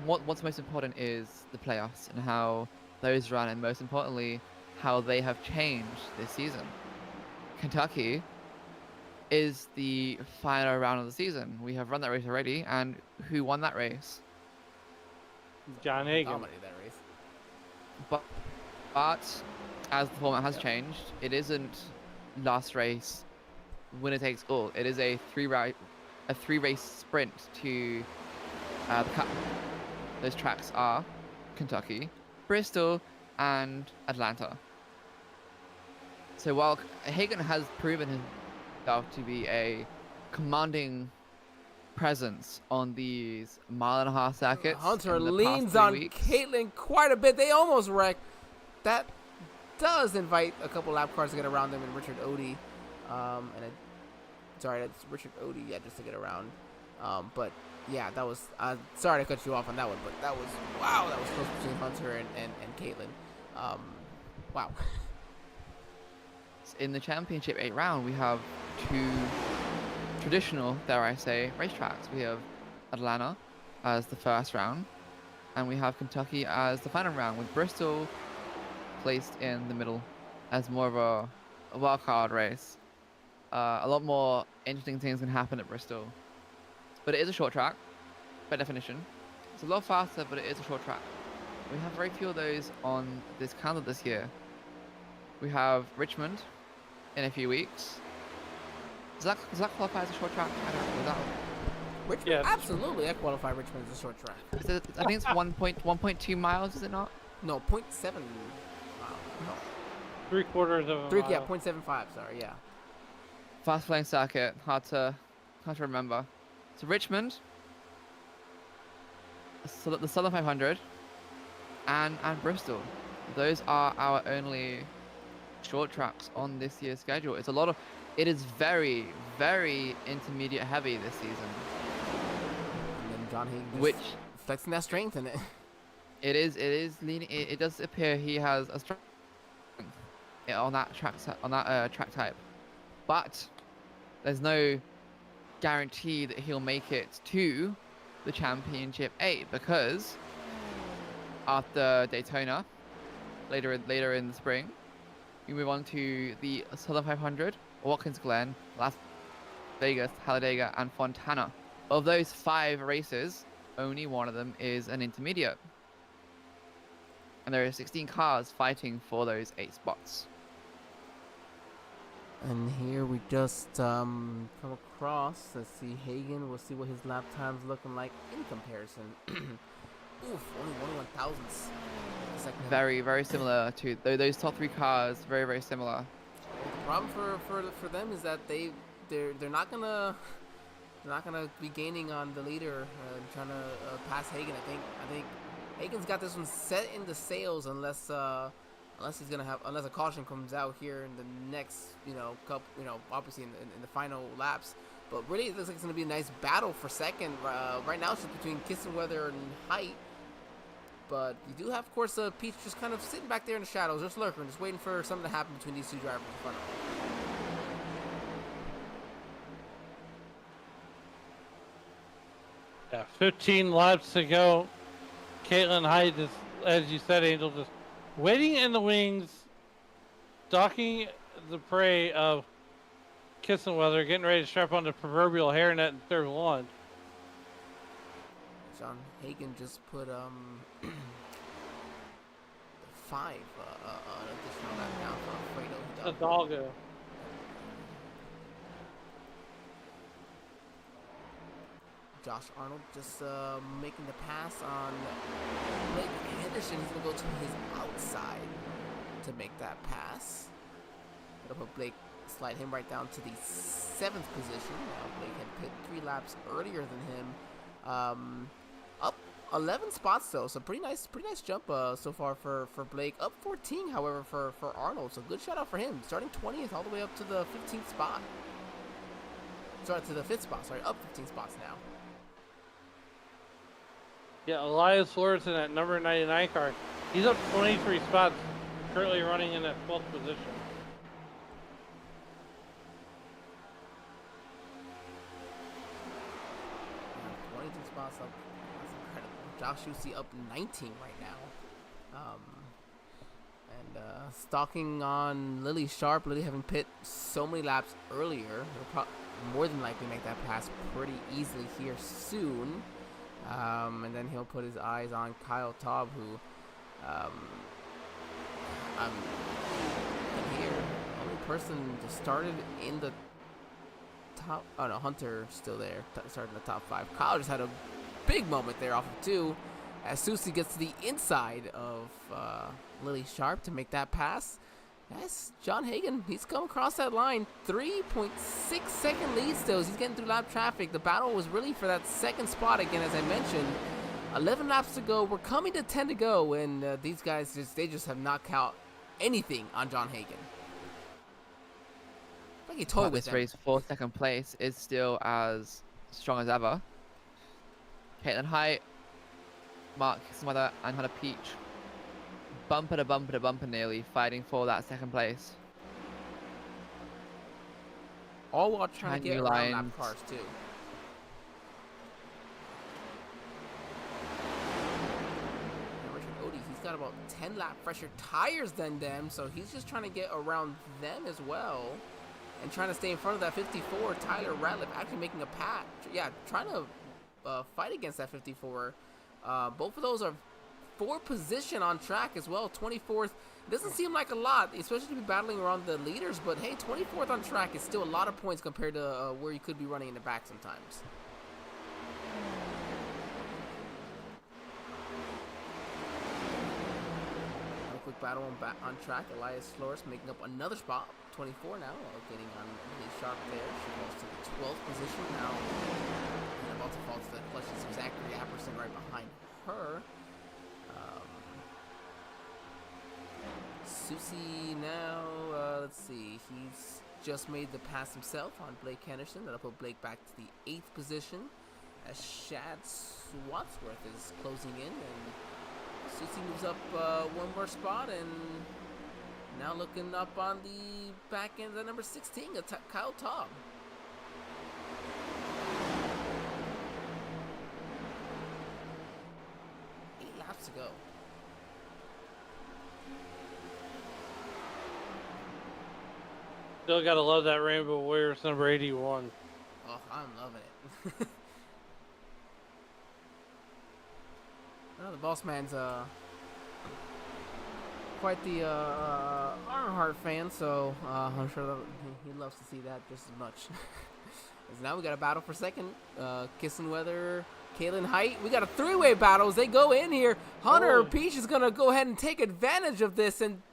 what's most important is the playoffs and how those run, and most importantly, how they have changed this season. Kentucky is the final round of the season. We have run that race already, and who won that race? John Hagan. Dominated that race. But as the format has changed, it isn't last race, winner takes all. It is a three race sprint to the Cup. Those tracks are Kentucky, Bristol, and Atlanta. So while Hagan has proven himself to be a commanding presence on these mile-and-a-half circuits, Hunter in the leans past 3 on weeks, Caitlin quite a bit. They almost wrecked. That does invite a couple lap cars to get around them, and Richard Odie, sorry, that's Richard Odie, yeah, just to get around. But yeah, that was, sorry to cut you off on that one, but that was, wow, that was close between Hunter and Caitlin. Wow. In the Championship 8 round, we have 2 traditional, dare I say, racetracks. We have Atlanta as the first round, and we have Kentucky as the final round, with Bristol placed in the middle as more of a wild card race. A lot more interesting things can happen at Bristol, but it is a short track by definition. It's a lot faster, but it is a short track. We have very few of those on this calendar this year. We have Richmond in a few weeks. Does that qualify as a short track? I don't know. Richmond, Yeah. absolutely, I qualify Richmond as a short track. I think it's 1.2 miles, is it not? No, 0.7. No, 3/4 of a mile. yeah, 0.75. Sorry, yeah. Fast playing circuit, hard to remember. So Richmond, so the Southern 500, and Bristol. Those are our only short tracks on this year's schedule. It is very, very intermediate heavy this season. And then John Hagen just Which flexing that strength in it. it is leaning. It does appear he has a strength on that track type, but there's no guarantee that he'll make it to the Championship 8, because after Daytona, later in the spring, we move on to the Southern 500, Watkins Glen, Las Vegas, Talladega, and Fontana. Of those 5 races, only one of them is an intermediate. And there are 16 cars fighting for those 8 spots. And here we just come across. Let's see, Hagen. We'll see what his lap time's looking like in comparison. Oof, only 1/1000th. Very, very similar to those top 3 cars. Very, very similar. The problem for them is that they're not gonna be gaining on the leader, trying to pass Hagen. I think Hagen's got this one set in the sails unless a caution comes out here in the next obviously in the final laps. But really, it looks like it's gonna be a nice battle for second. Right now, it's just between Kissenweather and Height. But you do have, of course, Peach just kind of sitting back there in the shadows, just lurking, just waiting for something to happen between these 2 drivers in front of him. Yeah, 15 laps to go. Caitlin Hyde is, as you said, Angel, just waiting in the wings, stalking the prey of Kissenweather, getting ready to strap on the proverbial hairnet in third one. John Hagen just put 5 an additional lap down for Alfredo Hidalgo. Josh Arnold just making the pass on Blake Henderson. He's gonna go to his outside to make that pass. Gonna put Blake, slide him right down to the 7th position. Blake had pit 3 laps earlier than him. Up 11 spots though, so pretty nice jump so far for Blake. Up 14, however, for Arnold. So good shout out for him, starting 20th all the way up to the 15th spot. Sorry, to the 5th spot. Sorry, up 15 spots now. Yeah, Elias Flores in that number 99 car. He's up 23 spots, currently running in that 12th position. Yeah, 22 spots up. That's incredible. Josh Hussey up 19 right now. And stalking on Lily Sharp. Lily having pit so many laps earlier. He'll more than likely make that pass pretty easily here soon. And then he'll put his eyes on Kyle Taub, who here, only person just started in the top. Oh no, Hunter still there, started in the top 5. Kyle just had a big moment there off of 2 as Susie gets to the inside of Lily Sharp to make that pass. Yes, John Hagen, he's come across that line. 3.6 second lead still. He's getting through lap traffic. The battle was really for that 2nd spot again, as I mentioned. 11 laps to go. We're coming to 10 to go, and these guys just have knocked out anything on John Hagen. Like he But told this with race for second place is still as strong as ever. Caitlin Height, Mark Kissenweather, and Hannah Peach. Bumper to bumper to bumper nearly, fighting for that second place. All while trying to get New around lines. lap cars too. And Richard Odie, he's got about 10 lap fresher tires than them, so he's just trying to get around them as well. And trying to stay in front of that 54. Tyler Ratliff actually making a patch. Yeah, trying to fight against that 54. Both of those are 4th position on track as well. 24th doesn't seem like a lot, especially to be battling around the leaders, but hey, 24th on track is still a lot of points compared to where you could be running in the back sometimes. A quick battle on track. Elias Flores making up another spot. 24 now, getting on really sharp there. She goes to the 12th position now. And about to fall to the clutches of Zachary Apperson right behind her. Susie now, let's see, he's just made the pass himself on Blake Henderson. That'll put Blake back to the 8th position as Shad Swatsworth is closing in, and Susie moves up one more spot, and now looking up on the back end of number 16, Kyle Taub. Eight laps to go. Still gotta love that Rainbow Warriors number 81. Oh, I'm loving it. Well, the boss man's quite the Earnhardt fan, so I'm sure that he loves to see that just as much. As now we got a battle for second. Kissenweather, Caitlin Height. We got a 3-way battle as they go in here. Hunter Peach is gonna go ahead and take advantage of this and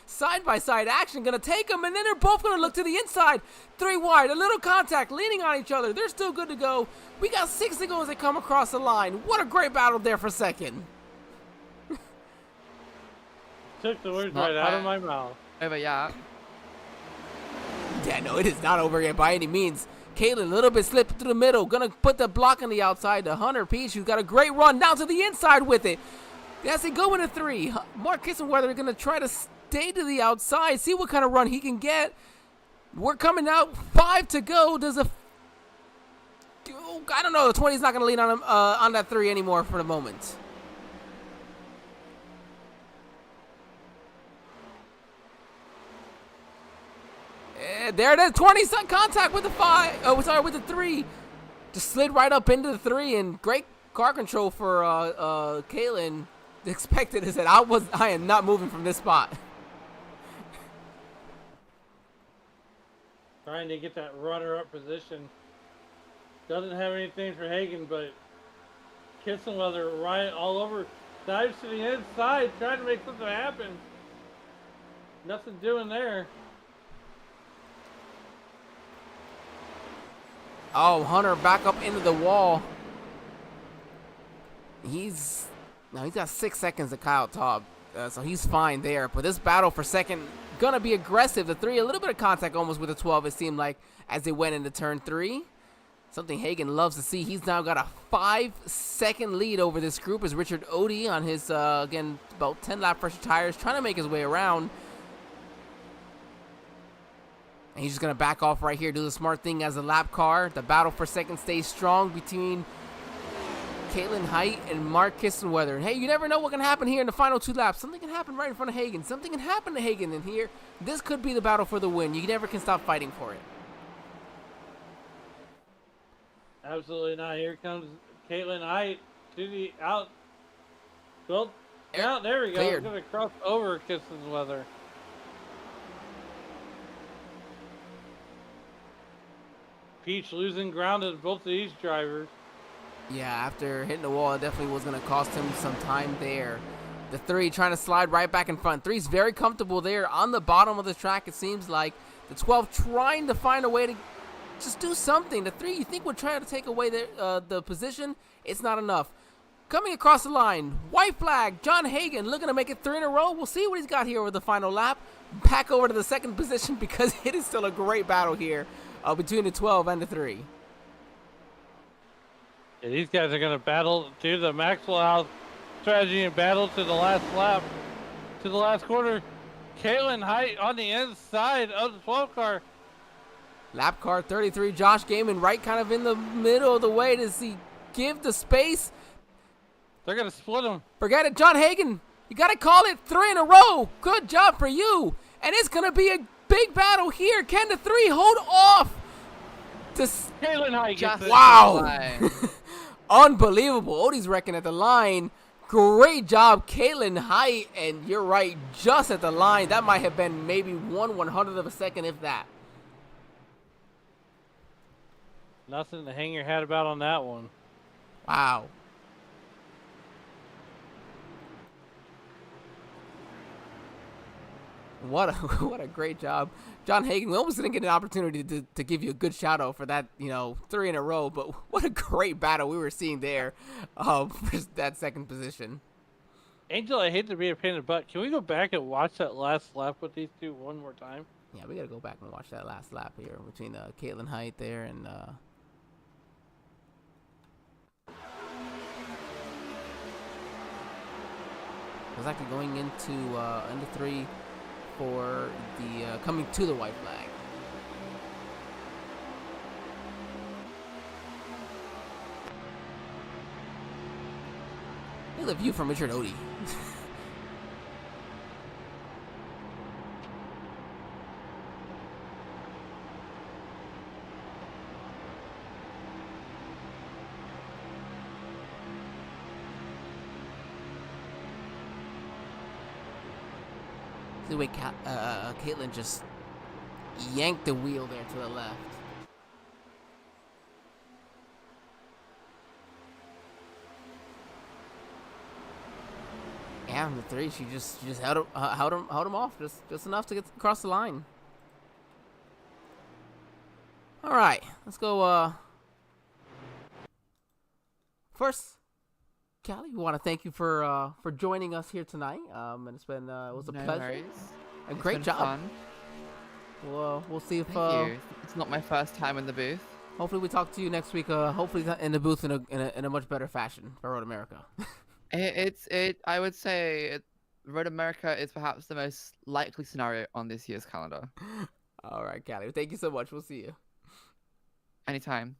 side-by-side action, gonna take them, and then they're both gonna look to the inside. 3 wide, a little contact, leaning on each other. They're still good to go. We got 6 to go as they come across the line. What a great battle there for second. Took the words right out of my mouth. Over, yeah. Yeah, no, it is not over yet by any means. Caitlin, a little bit slipped through the middle, gonna put the block on the outside to Hunter Peach, who's got a great run down to the inside with it. As they go into 3, Mark Kissenweather gonna try to stay to the outside, see what kind of run he can get. We're coming out, 5 to go. Does I don't know, the 20's not gonna lean on him on that 3 anymore for the moment. And there it is, 20 contact with the 5. Oh, sorry, with the 3. Just slid right up into the 3, and great car control for Kaylin. Expected is that I am not moving from this spot. Trying to get that runner-up position. Doesn't have anything for Hagen, but Kissenweather right all over. Dives to the inside, trying to make something happen. Nothing doing there. Oh, Hunter back up into the wall. He's got 6 seconds to Kyle Taub, so he's fine there. But this battle for second gonna be aggressive. The 3, a little bit of contact almost with the 12. It seemed like as they went into turn 3. Something Hagen loves to see. He's now got a 5-second lead over this group as Richard Odie on his again about 10 lap pressure tires, trying to make his way around. And he's just gonna back off right here, do the smart thing as a lap car. The battle for second stays strong between Caitlin Height and Mark Kissenweather. And hey, you never know what can happen here in the final 2 laps. Something can happen right in front of Hagen. Something can happen to Hagen in here. This could be the battle for the win. You never can stop fighting for it. Absolutely not. Here comes Caitlin Height to the out. Well, out there we go. Cleared. Going to cross over Kissenweather. Peach losing ground to both of these drivers. Yeah, after hitting the wall, it definitely was going to cost him some time there. The 3 trying to slide right back in front. 3's very comfortable there on the bottom of the track, it seems like. The 12 trying to find a way to just do something. The 3 you think would try to take away the position. It's not enough. Coming across the line, white flag, John Hagen looking to make it 3 in a row. We'll see what he's got here over the final lap. Back over to the second position because it is still a great battle here between the 12 and the 3. Yeah, these guys are going to battle to the Maxwell House strategy and battle to the last lap, to the last quarter. Caitlin Height on the inside of the 12 car. Lap car 33, Josh Gaiman right kind of in the middle of the way. Does he give the space? They're going to split them. Forget it, John Hagen. You got to call it 3 in a row. Good job for you. And it's going to be a big battle here. Can the 3 hold off? Caitlin Height gets it. Wow. Unbelievable. Odie's wrecking at the line. Great job, Caitlin Height. And you're right, just at the line. That might have been maybe 1/100th of a second, if that. Nothing to hang your hat about on that one. Wow. What a great job. John Hagen, we almost didn't get an opportunity to give you a good shout out for that, 3 in a row, but what a great battle we were seeing there for that second position. Angel, I hate to be a pain in the butt. Can we go back and watch that last lap with these two one more time? Yeah, we got to go back and watch that last lap here between Caitlin Height there and was actually going into 3 for the coming to the white flag. Look at the view from Richard Odie. The way Caitlin just yanked the wheel there to the left. Yeah, on the 3, she just held him off just enough to get across the line. All right, let's go. First, Callie, we want to thank you for joining us here tonight. And it's been it was a pleasure. Worries. A great job. Fun. We'll see if Thank you. It's not my first time in the booth. hopefully we talk to you next week. Hopefully in the booth in a much better fashion for Road America. I would say Road America is perhaps the most likely scenario on this year's calendar. All right, Callie. Thank you so much. We'll see you. Anytime.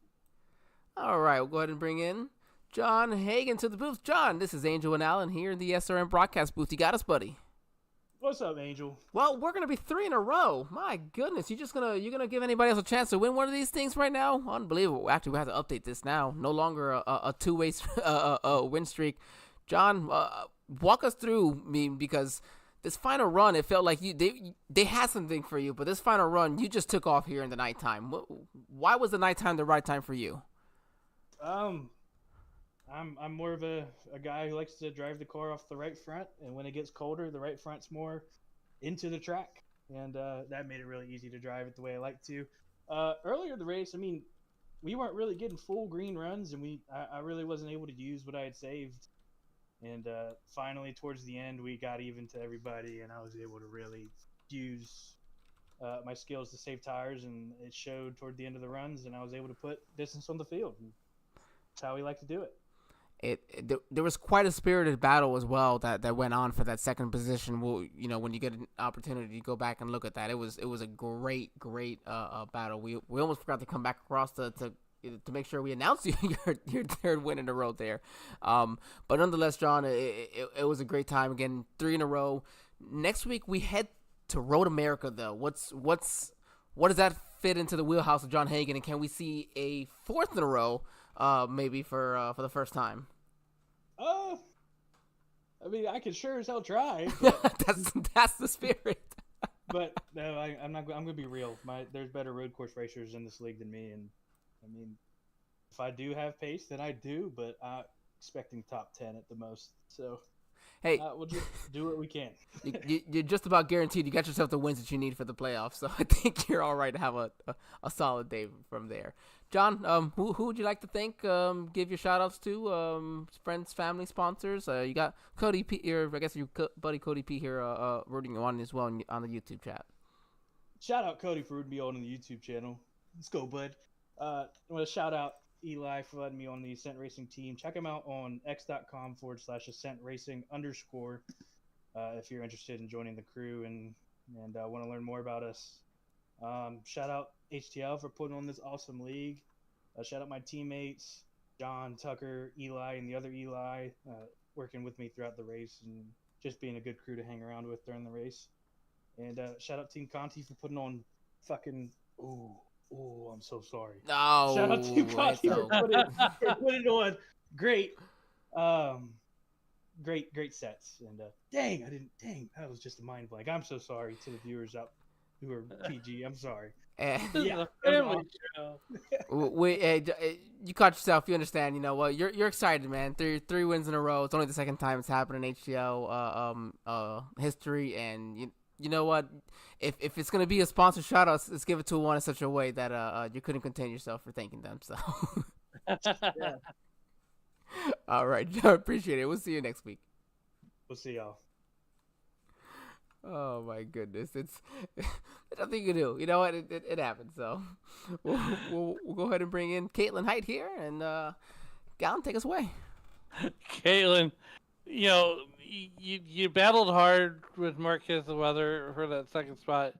All right, we'll go ahead and bring in John Hagen to the booth. John, this is Angel and Alan here in the SRM broadcast booth. You got us, buddy. What's up, Angel? Well, we're gonna be 3 in a row. My goodness, you're gonna give anybody else a chance to win one of these things right now? Unbelievable. Actually, we have to update this now. No longer a two-way win streak. John, walk us through because this final run, it felt like they had something for you, but this final run, you just took off here in the nighttime. Why was the nighttime the right time for you? I'm more of a guy who likes to drive the car off the right front, and when it gets colder, the right front's more into the track, and that made it really easy to drive it the way I like to. Earlier in the race, I mean, we weren't really getting full green runs, and I really wasn't able to use what I had saved. And finally, towards the end, we got even to everybody, and I was able to really use my skills to save tires, and it showed toward the end of the runs, and I was able to put distance on the field. And that's how we like to do it. There was quite a spirited battle as well that went on for that second position. When you get an opportunity to go back and look at that, it was a great battle. We almost forgot to come back across to make sure we announced your third win in a row there. But nonetheless, John, it was a great time. Again, 3 in a row. Next week we head to Road America though. What does that fit into the wheelhouse of John Hagen, and can we see a 4th in a row maybe for the first time? I mean, I could sure as hell try. That's the spirit. But no, I'm not. I'm gonna be real. There's better road course racers in this league than me, and I mean, if I do have pace, then I do. But I'm expecting top 10 at the most. So Hey, We'll just do what we can. you're just about guaranteed. You got yourself the wins that you need for the playoffs, so I think you're all right to have a solid day from there. John, who would you like to thank? Give your shout outs to friends, family, sponsors. You got Cody P here. I guess your buddy Cody P here rooting you on as well on the YouTube chat. Shout out Cody for rooting me on the YouTube channel. Let's go, bud. I want to shout out Eli for letting me on the Ascent Racing team. Check him out on x.com/Ascent Racing _ if you're interested in joining the crew and want to learn more about us. Shout out HTL for putting on this awesome league. Shout out my teammates, John, Tucker, Eli, and the other Eli, working with me throughout the race and just being a good crew to hang around with during the race. And shout out Team Conti for putting on fucking. Oh, I'm so sorry. No, Shout out Team Conti for putting on great, great sets. And dang, that was just a mind blank. I'm so sorry to the viewers out who are PG. I'm sorry. This Yeah, is a family show. You caught yourself. You understand. You know what? You're excited, man. Three wins in a row. It's only the second time it's happened in HTL history, and you know what? If it's gonna be a sponsor shout out, let's give it to one in such a way that you couldn't contain yourself for thanking them. So, Yeah. all right, John, appreciate it. We'll see you next week. We'll see y'all. Oh my goodness, it's nothing you can do. You know what? It happens. So we'll go ahead and bring in Caitlin Height here, and Gallon, take us away. Caitlin, you battled hard with Marquez the Weather for that second spot.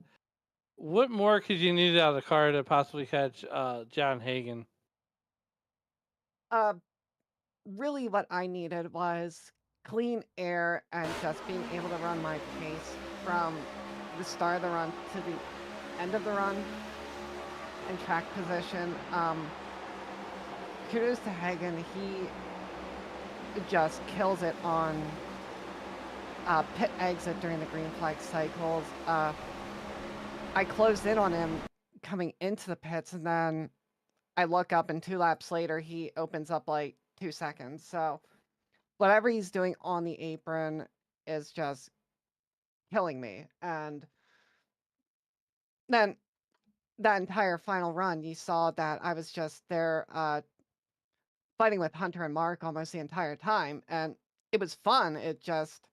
What more could you need out of the car to possibly catch John Hagan? Really what I needed was clean air and just being able to run my pace from the start of the run to the end of the run in track position. Kudos to Hagen. He just kills it on pit exit during the green flag cycles. I closed in on him coming into the pits, and then I look up, and 2 laps later, he opens up like 2 seconds. So whatever he's doing on the apron is just killing me. And then that entire final run, you saw that I was just there fighting with Hunter and Mark almost the entire time. And it was fun. It just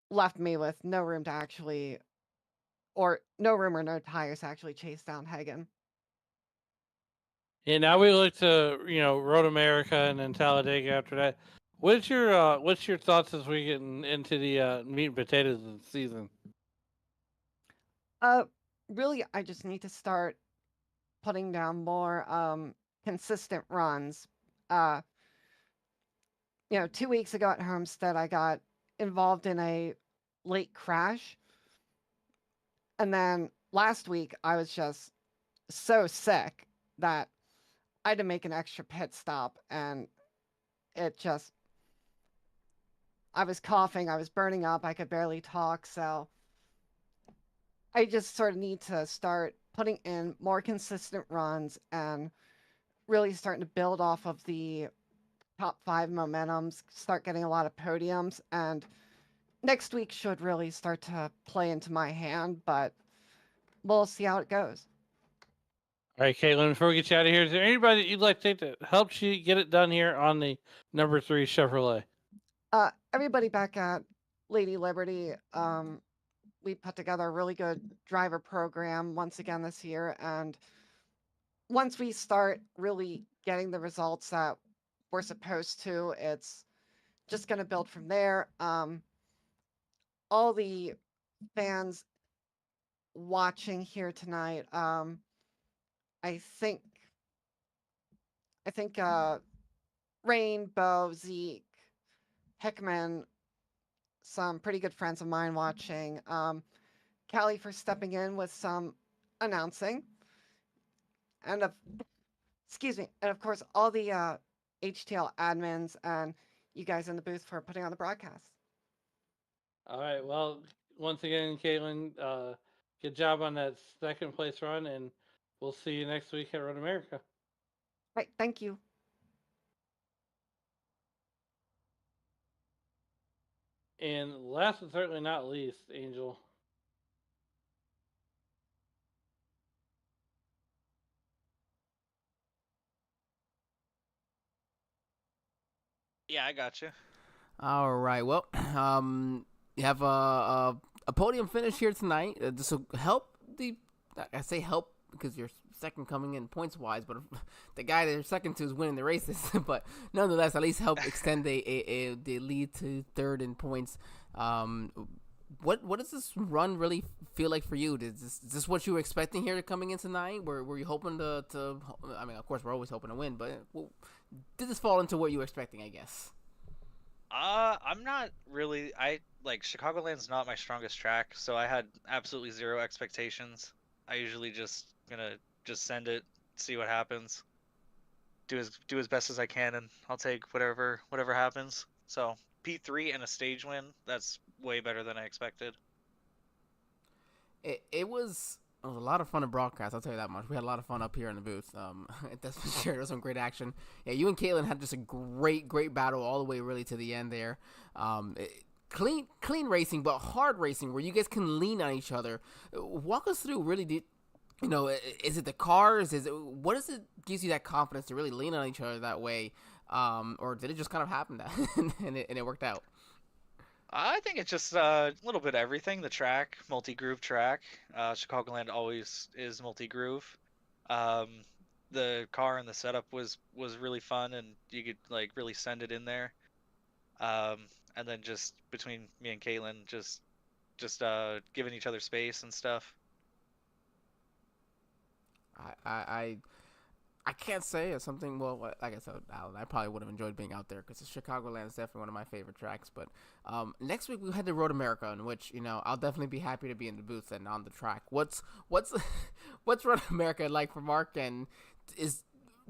left me with no room to actually, or no room or no tires to actually chase down Hagen. And now we look to Road America and then Talladega after that. What's your thoughts as we get into the meat and potatoes of the season? Really, I just need to start putting down more consistent runs. 2 weeks ago at Homestead, I got involved in a late crash. And then last week, I was just so sick that I had to make an extra pit stop. And I was coughing, I was burning up, I could barely talk. So I just sort of need to start putting in more consistent runs and really starting to build off of the top 5 momentums, start getting a lot of podiums, and next week should really start to play into my hand, but we'll see how it goes. All right, Caitlin, before we get you out of here, is there anybody that you'd like to take that helps you get it done here on the number 3 Chevrolet? Everybody back at Lady Liberty, we put together a really good driver program once again this year, and once we start really getting the results that we're supposed to, it's just going to build from there. All the fans watching here tonight, I think Rain, Bo, Zeke, Hickman, some pretty good friends of mine watching. Callie for stepping in with some announcing, and of course all the HTL admins and you guys in the booth for putting on the broadcast. All right. Well, once again, Caitlin, good job on that second place run, and we'll see you next week at Road America. Right. Thank you. And last but certainly not least, Angel. Yeah, I got you. All right. Well, you have a podium finish here tonight. This will help I say help because you're second coming in points wise, but the guy that you're second to is winning the races. But nonetheless, at least help extend the lead to third in points. What does this run really feel like for you? Is this what you were expecting here coming in tonight? Were you hoping to? I mean, of course, we're always hoping to win, but did this fall into what you were expecting? I guess. I'm not really. I like Chicagoland's not my strongest track, so I had absolutely zero expectations. I usually just gonna just send it, see what happens, do as best as I can, and I'll take whatever happens. So P3 and a stage win, that's way better than I expected. It was a lot of fun to broadcast. I'll tell you that much. We had a lot of fun up here in the booth. That's for sure. There was some great action. Yeah, you and Caitlin had just a great battle all the way really to the end there. Clean racing, but hard racing where you guys can lean on each other. Walk us through really. Is it the cars? What is it gives you that confidence to really lean on each other that way? Or did it just kind of happen that and it worked out? I think it's just a little bit of everything. The track, multi-groove track. Chicagoland always is multi-groove. Um, the car and the setup was really fun, and you could like really send it in there. And then just between me and Caitlin, just giving each other space and stuff. I can't say it's something. Well, like I said, Alan, I probably would have enjoyed being out there because Chicagoland is definitely one of my favorite tracks. But next week we head to Road America, in which I'll definitely be happy to be in the booth and on the track. What's Road America like for Mark? And is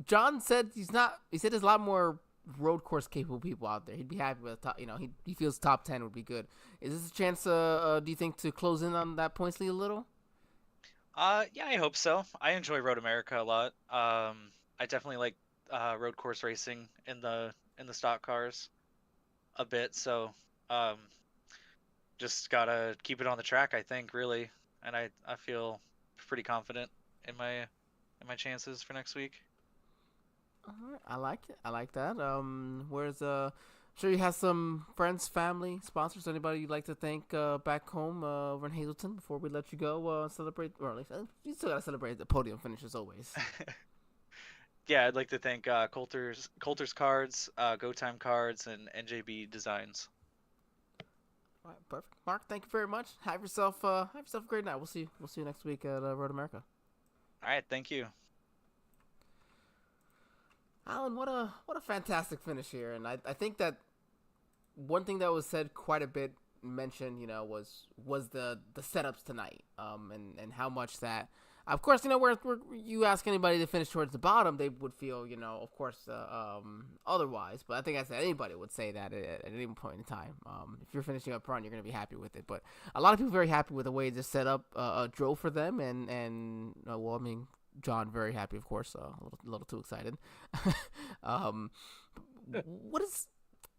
John said he's not? He said there's a lot more road course capable people out there. He'd be happy with top. He feels top 10 would be good. Is this a chance? Do you think to close in on that points lead a little? Yeah, I hope so. I enjoy Road America a lot. I definitely like road course racing in the stock cars a bit. So, um, just gotta keep it on the track, I think, really. And I feel pretty confident in my chances for next week. All right, I like it. I like that. Where's sure you have some friends, family, sponsors, anybody you'd like to thank back home over in Hazleton before we let you go celebrate, or at least you still gotta celebrate the podium finish as always. Yeah, I'd like to thank Coulter's Cards, Go Time Cards, and NJB Designs. All right, perfect. Mark, thank you very much. Have yourself a great night. We'll see you next week at Road America. All right, thank you. Alan, what a fantastic finish here, and I think that one thing that was said quite a bit mentioned, was the setups tonight, and how much that, of course, where you ask anybody to finish towards the bottom, they would feel, of course, otherwise. But I think I said anybody would say that at any point in time. If you're finishing up front, you're gonna be happy with it. But a lot of people are very happy with the way this setup drove for them, and well, I mean, John very happy, of course, a little too excited. What is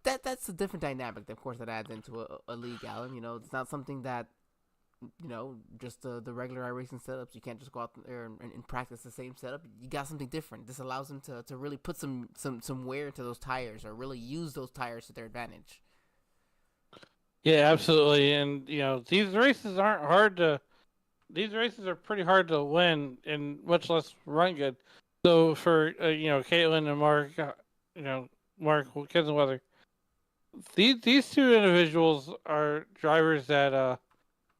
that? That's a different dynamic, of course, that adds into a league, Alan. It's not something that just the regular iRacing setups. You can't just go out there and practice the same setup. You got something different. This allows them to really put some wear into those tires, or really use those tires to their advantage. Yeah, absolutely. And these races aren't hard to. These races are pretty hard to win, and much less run good. So for Caitlin and Mark, Mark Kisenweather, these two individuals are drivers that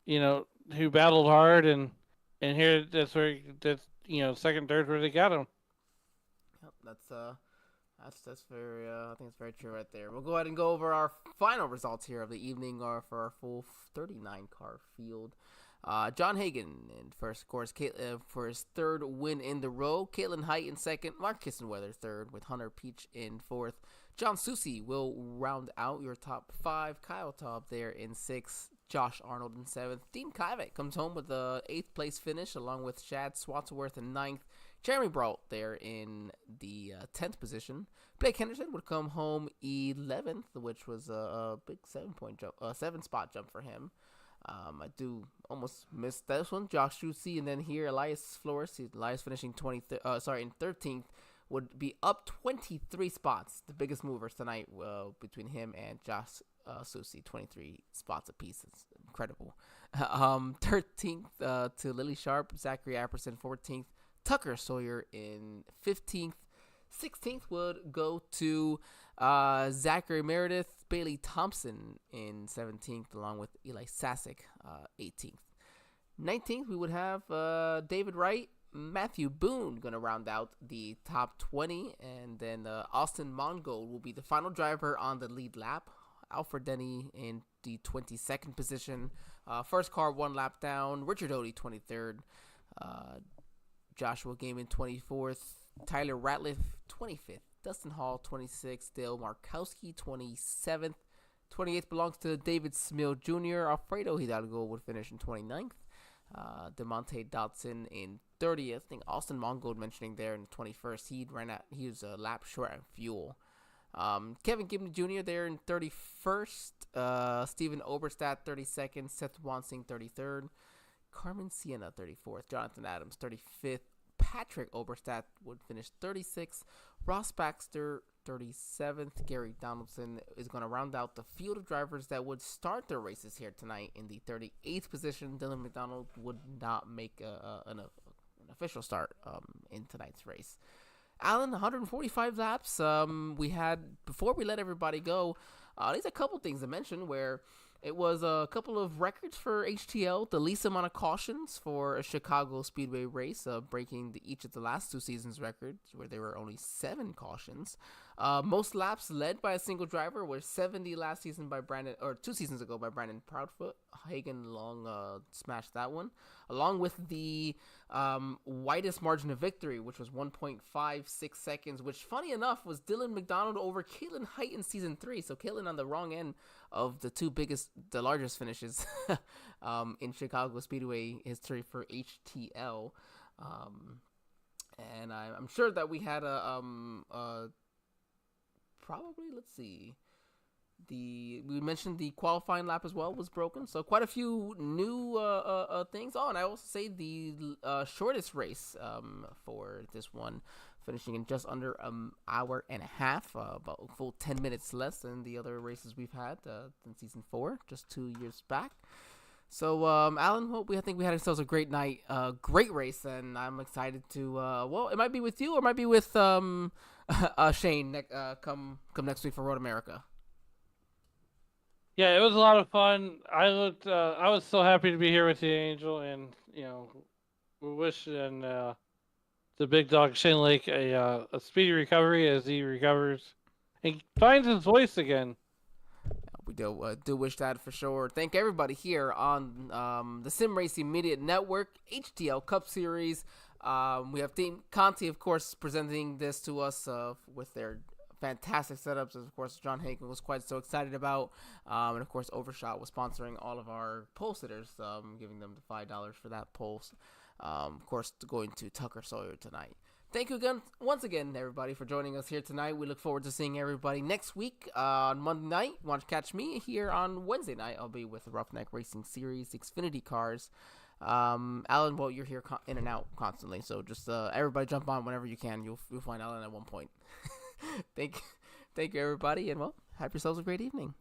who battled hard, and here that's second, third where they got them. Yep, that's very I think it's very true right there. We'll go ahead and go over our final results here of the evening, for our full 39 car field. John Hagan in first, of course, for his third win in the row. Caitlin Height in second. Mark Kisenweather third, with Hunter Peach in fourth. John Susi will round out your top five. Kyle Taub there in sixth. Josh Arnold in seventh. Dean Kivett comes home with the 8th place finish, along with Chad Swatsworth in ninth. Jeremy Brault there in the 10th position. Blake Henderson would come home 11th, which was a big 7-spot jump for him. I do almost miss this one. Josh Juicy, and then here Elias Flores. Elias finishing in 13th, would be up 23 spots. The biggest movers tonight between him and Josh Susi, 23 spots apiece. It's incredible. 13th to Lily Sharp, Zachary Apperson 14th, Tucker Sawyer in 15th. 16th would go to Zachary Meredith, Bailey Thompson in 17th, along with Eli Sasek, 18th. 19th, we would have David Wright, Matthew Boone going to round out the top 20, and then Austin Mongold will be the final driver on the lead lap. Alfred Denny in the 22nd position. First car 1 lap down. Richard Odie 23rd. Joshua Gaiman 24th. Tyler Ratliff 25th. Dustin Hall 26th. Dale Markowski 27th. 28th belongs to David Smil Jr. Alfredo Hidalgo would finish in 29th. DeMonte Dotson in 30th. I think Austin Mongold mentioning there in 21st. He was a lap short on fuel. Kevin Gibney Jr. there in 31st. Stephen Oberstadt 32nd. Seth Wansing 33rd. Carmen Sienna 34th. Jonathan Adams 35th. Patrick Oberstadt would finish 36th. Ross Baxter 37th. Gary Donaldson is going to round out the field of drivers that would start their races here tonight in the 38th position. Dylan McDonald would not make an official start in tonight's race. Alan, 145 laps. We had, before we let everybody go, there's a couple things to mention where it was a couple of records for HTL, the least amount of cautions for a Chicago Speedway race, breaking each of the last 2 seasons' records, where there were only 7 cautions. Most laps led by a single driver was 70 last season by 2 seasons ago by Brandon Proudfoot. Hagen Long smashed that one, along with the widest margin of victory, which was 1.56 seconds, which, funny enough, was Dylan McDonald over Caitlin Height in season 3. So Caitlin on the wrong end of the largest finishes in Chicago Speedway history for HTL. And I'm sure that we had we mentioned the qualifying lap as well was broken, so quite a few new things. And I also say the shortest race for this one, finishing in just under an hour and a half, about a full 10 minutes less than the other races we've had in season 4, just 2 years back. So, Alan, I think we had ourselves a great night, great race, and I'm excited to, it might be with you or it might be with Shane come next week for Road America. Yeah, it was a lot of fun. I was so happy to be here with you, Angel, and we're wishing the big dog Shane Lake a speedy recovery as he recovers and finds his voice again. We do wish that for sure. Thank everybody here on the Sim Racing Media Network, HTL Cup Series. We have Team Conti, of course, presenting this to us with their fantastic setups, as of course John Hagen was quite so excited about, and of course Overshot was sponsoring all of our pole sitters, giving them the $5 for that pole. Of course, going to Tucker Sawyer tonight. Thank you again, once again, everybody, for joining us here tonight. We look forward to seeing everybody next week on Monday night. You want to catch me here on Wednesday night? I'll be with the Roughneck Racing Series Xfinity cars. Alan, well, you're here in and out constantly, so just everybody jump on whenever you can. You'll find Alan at one point. Thank you, everybody, and have yourselves a great evening.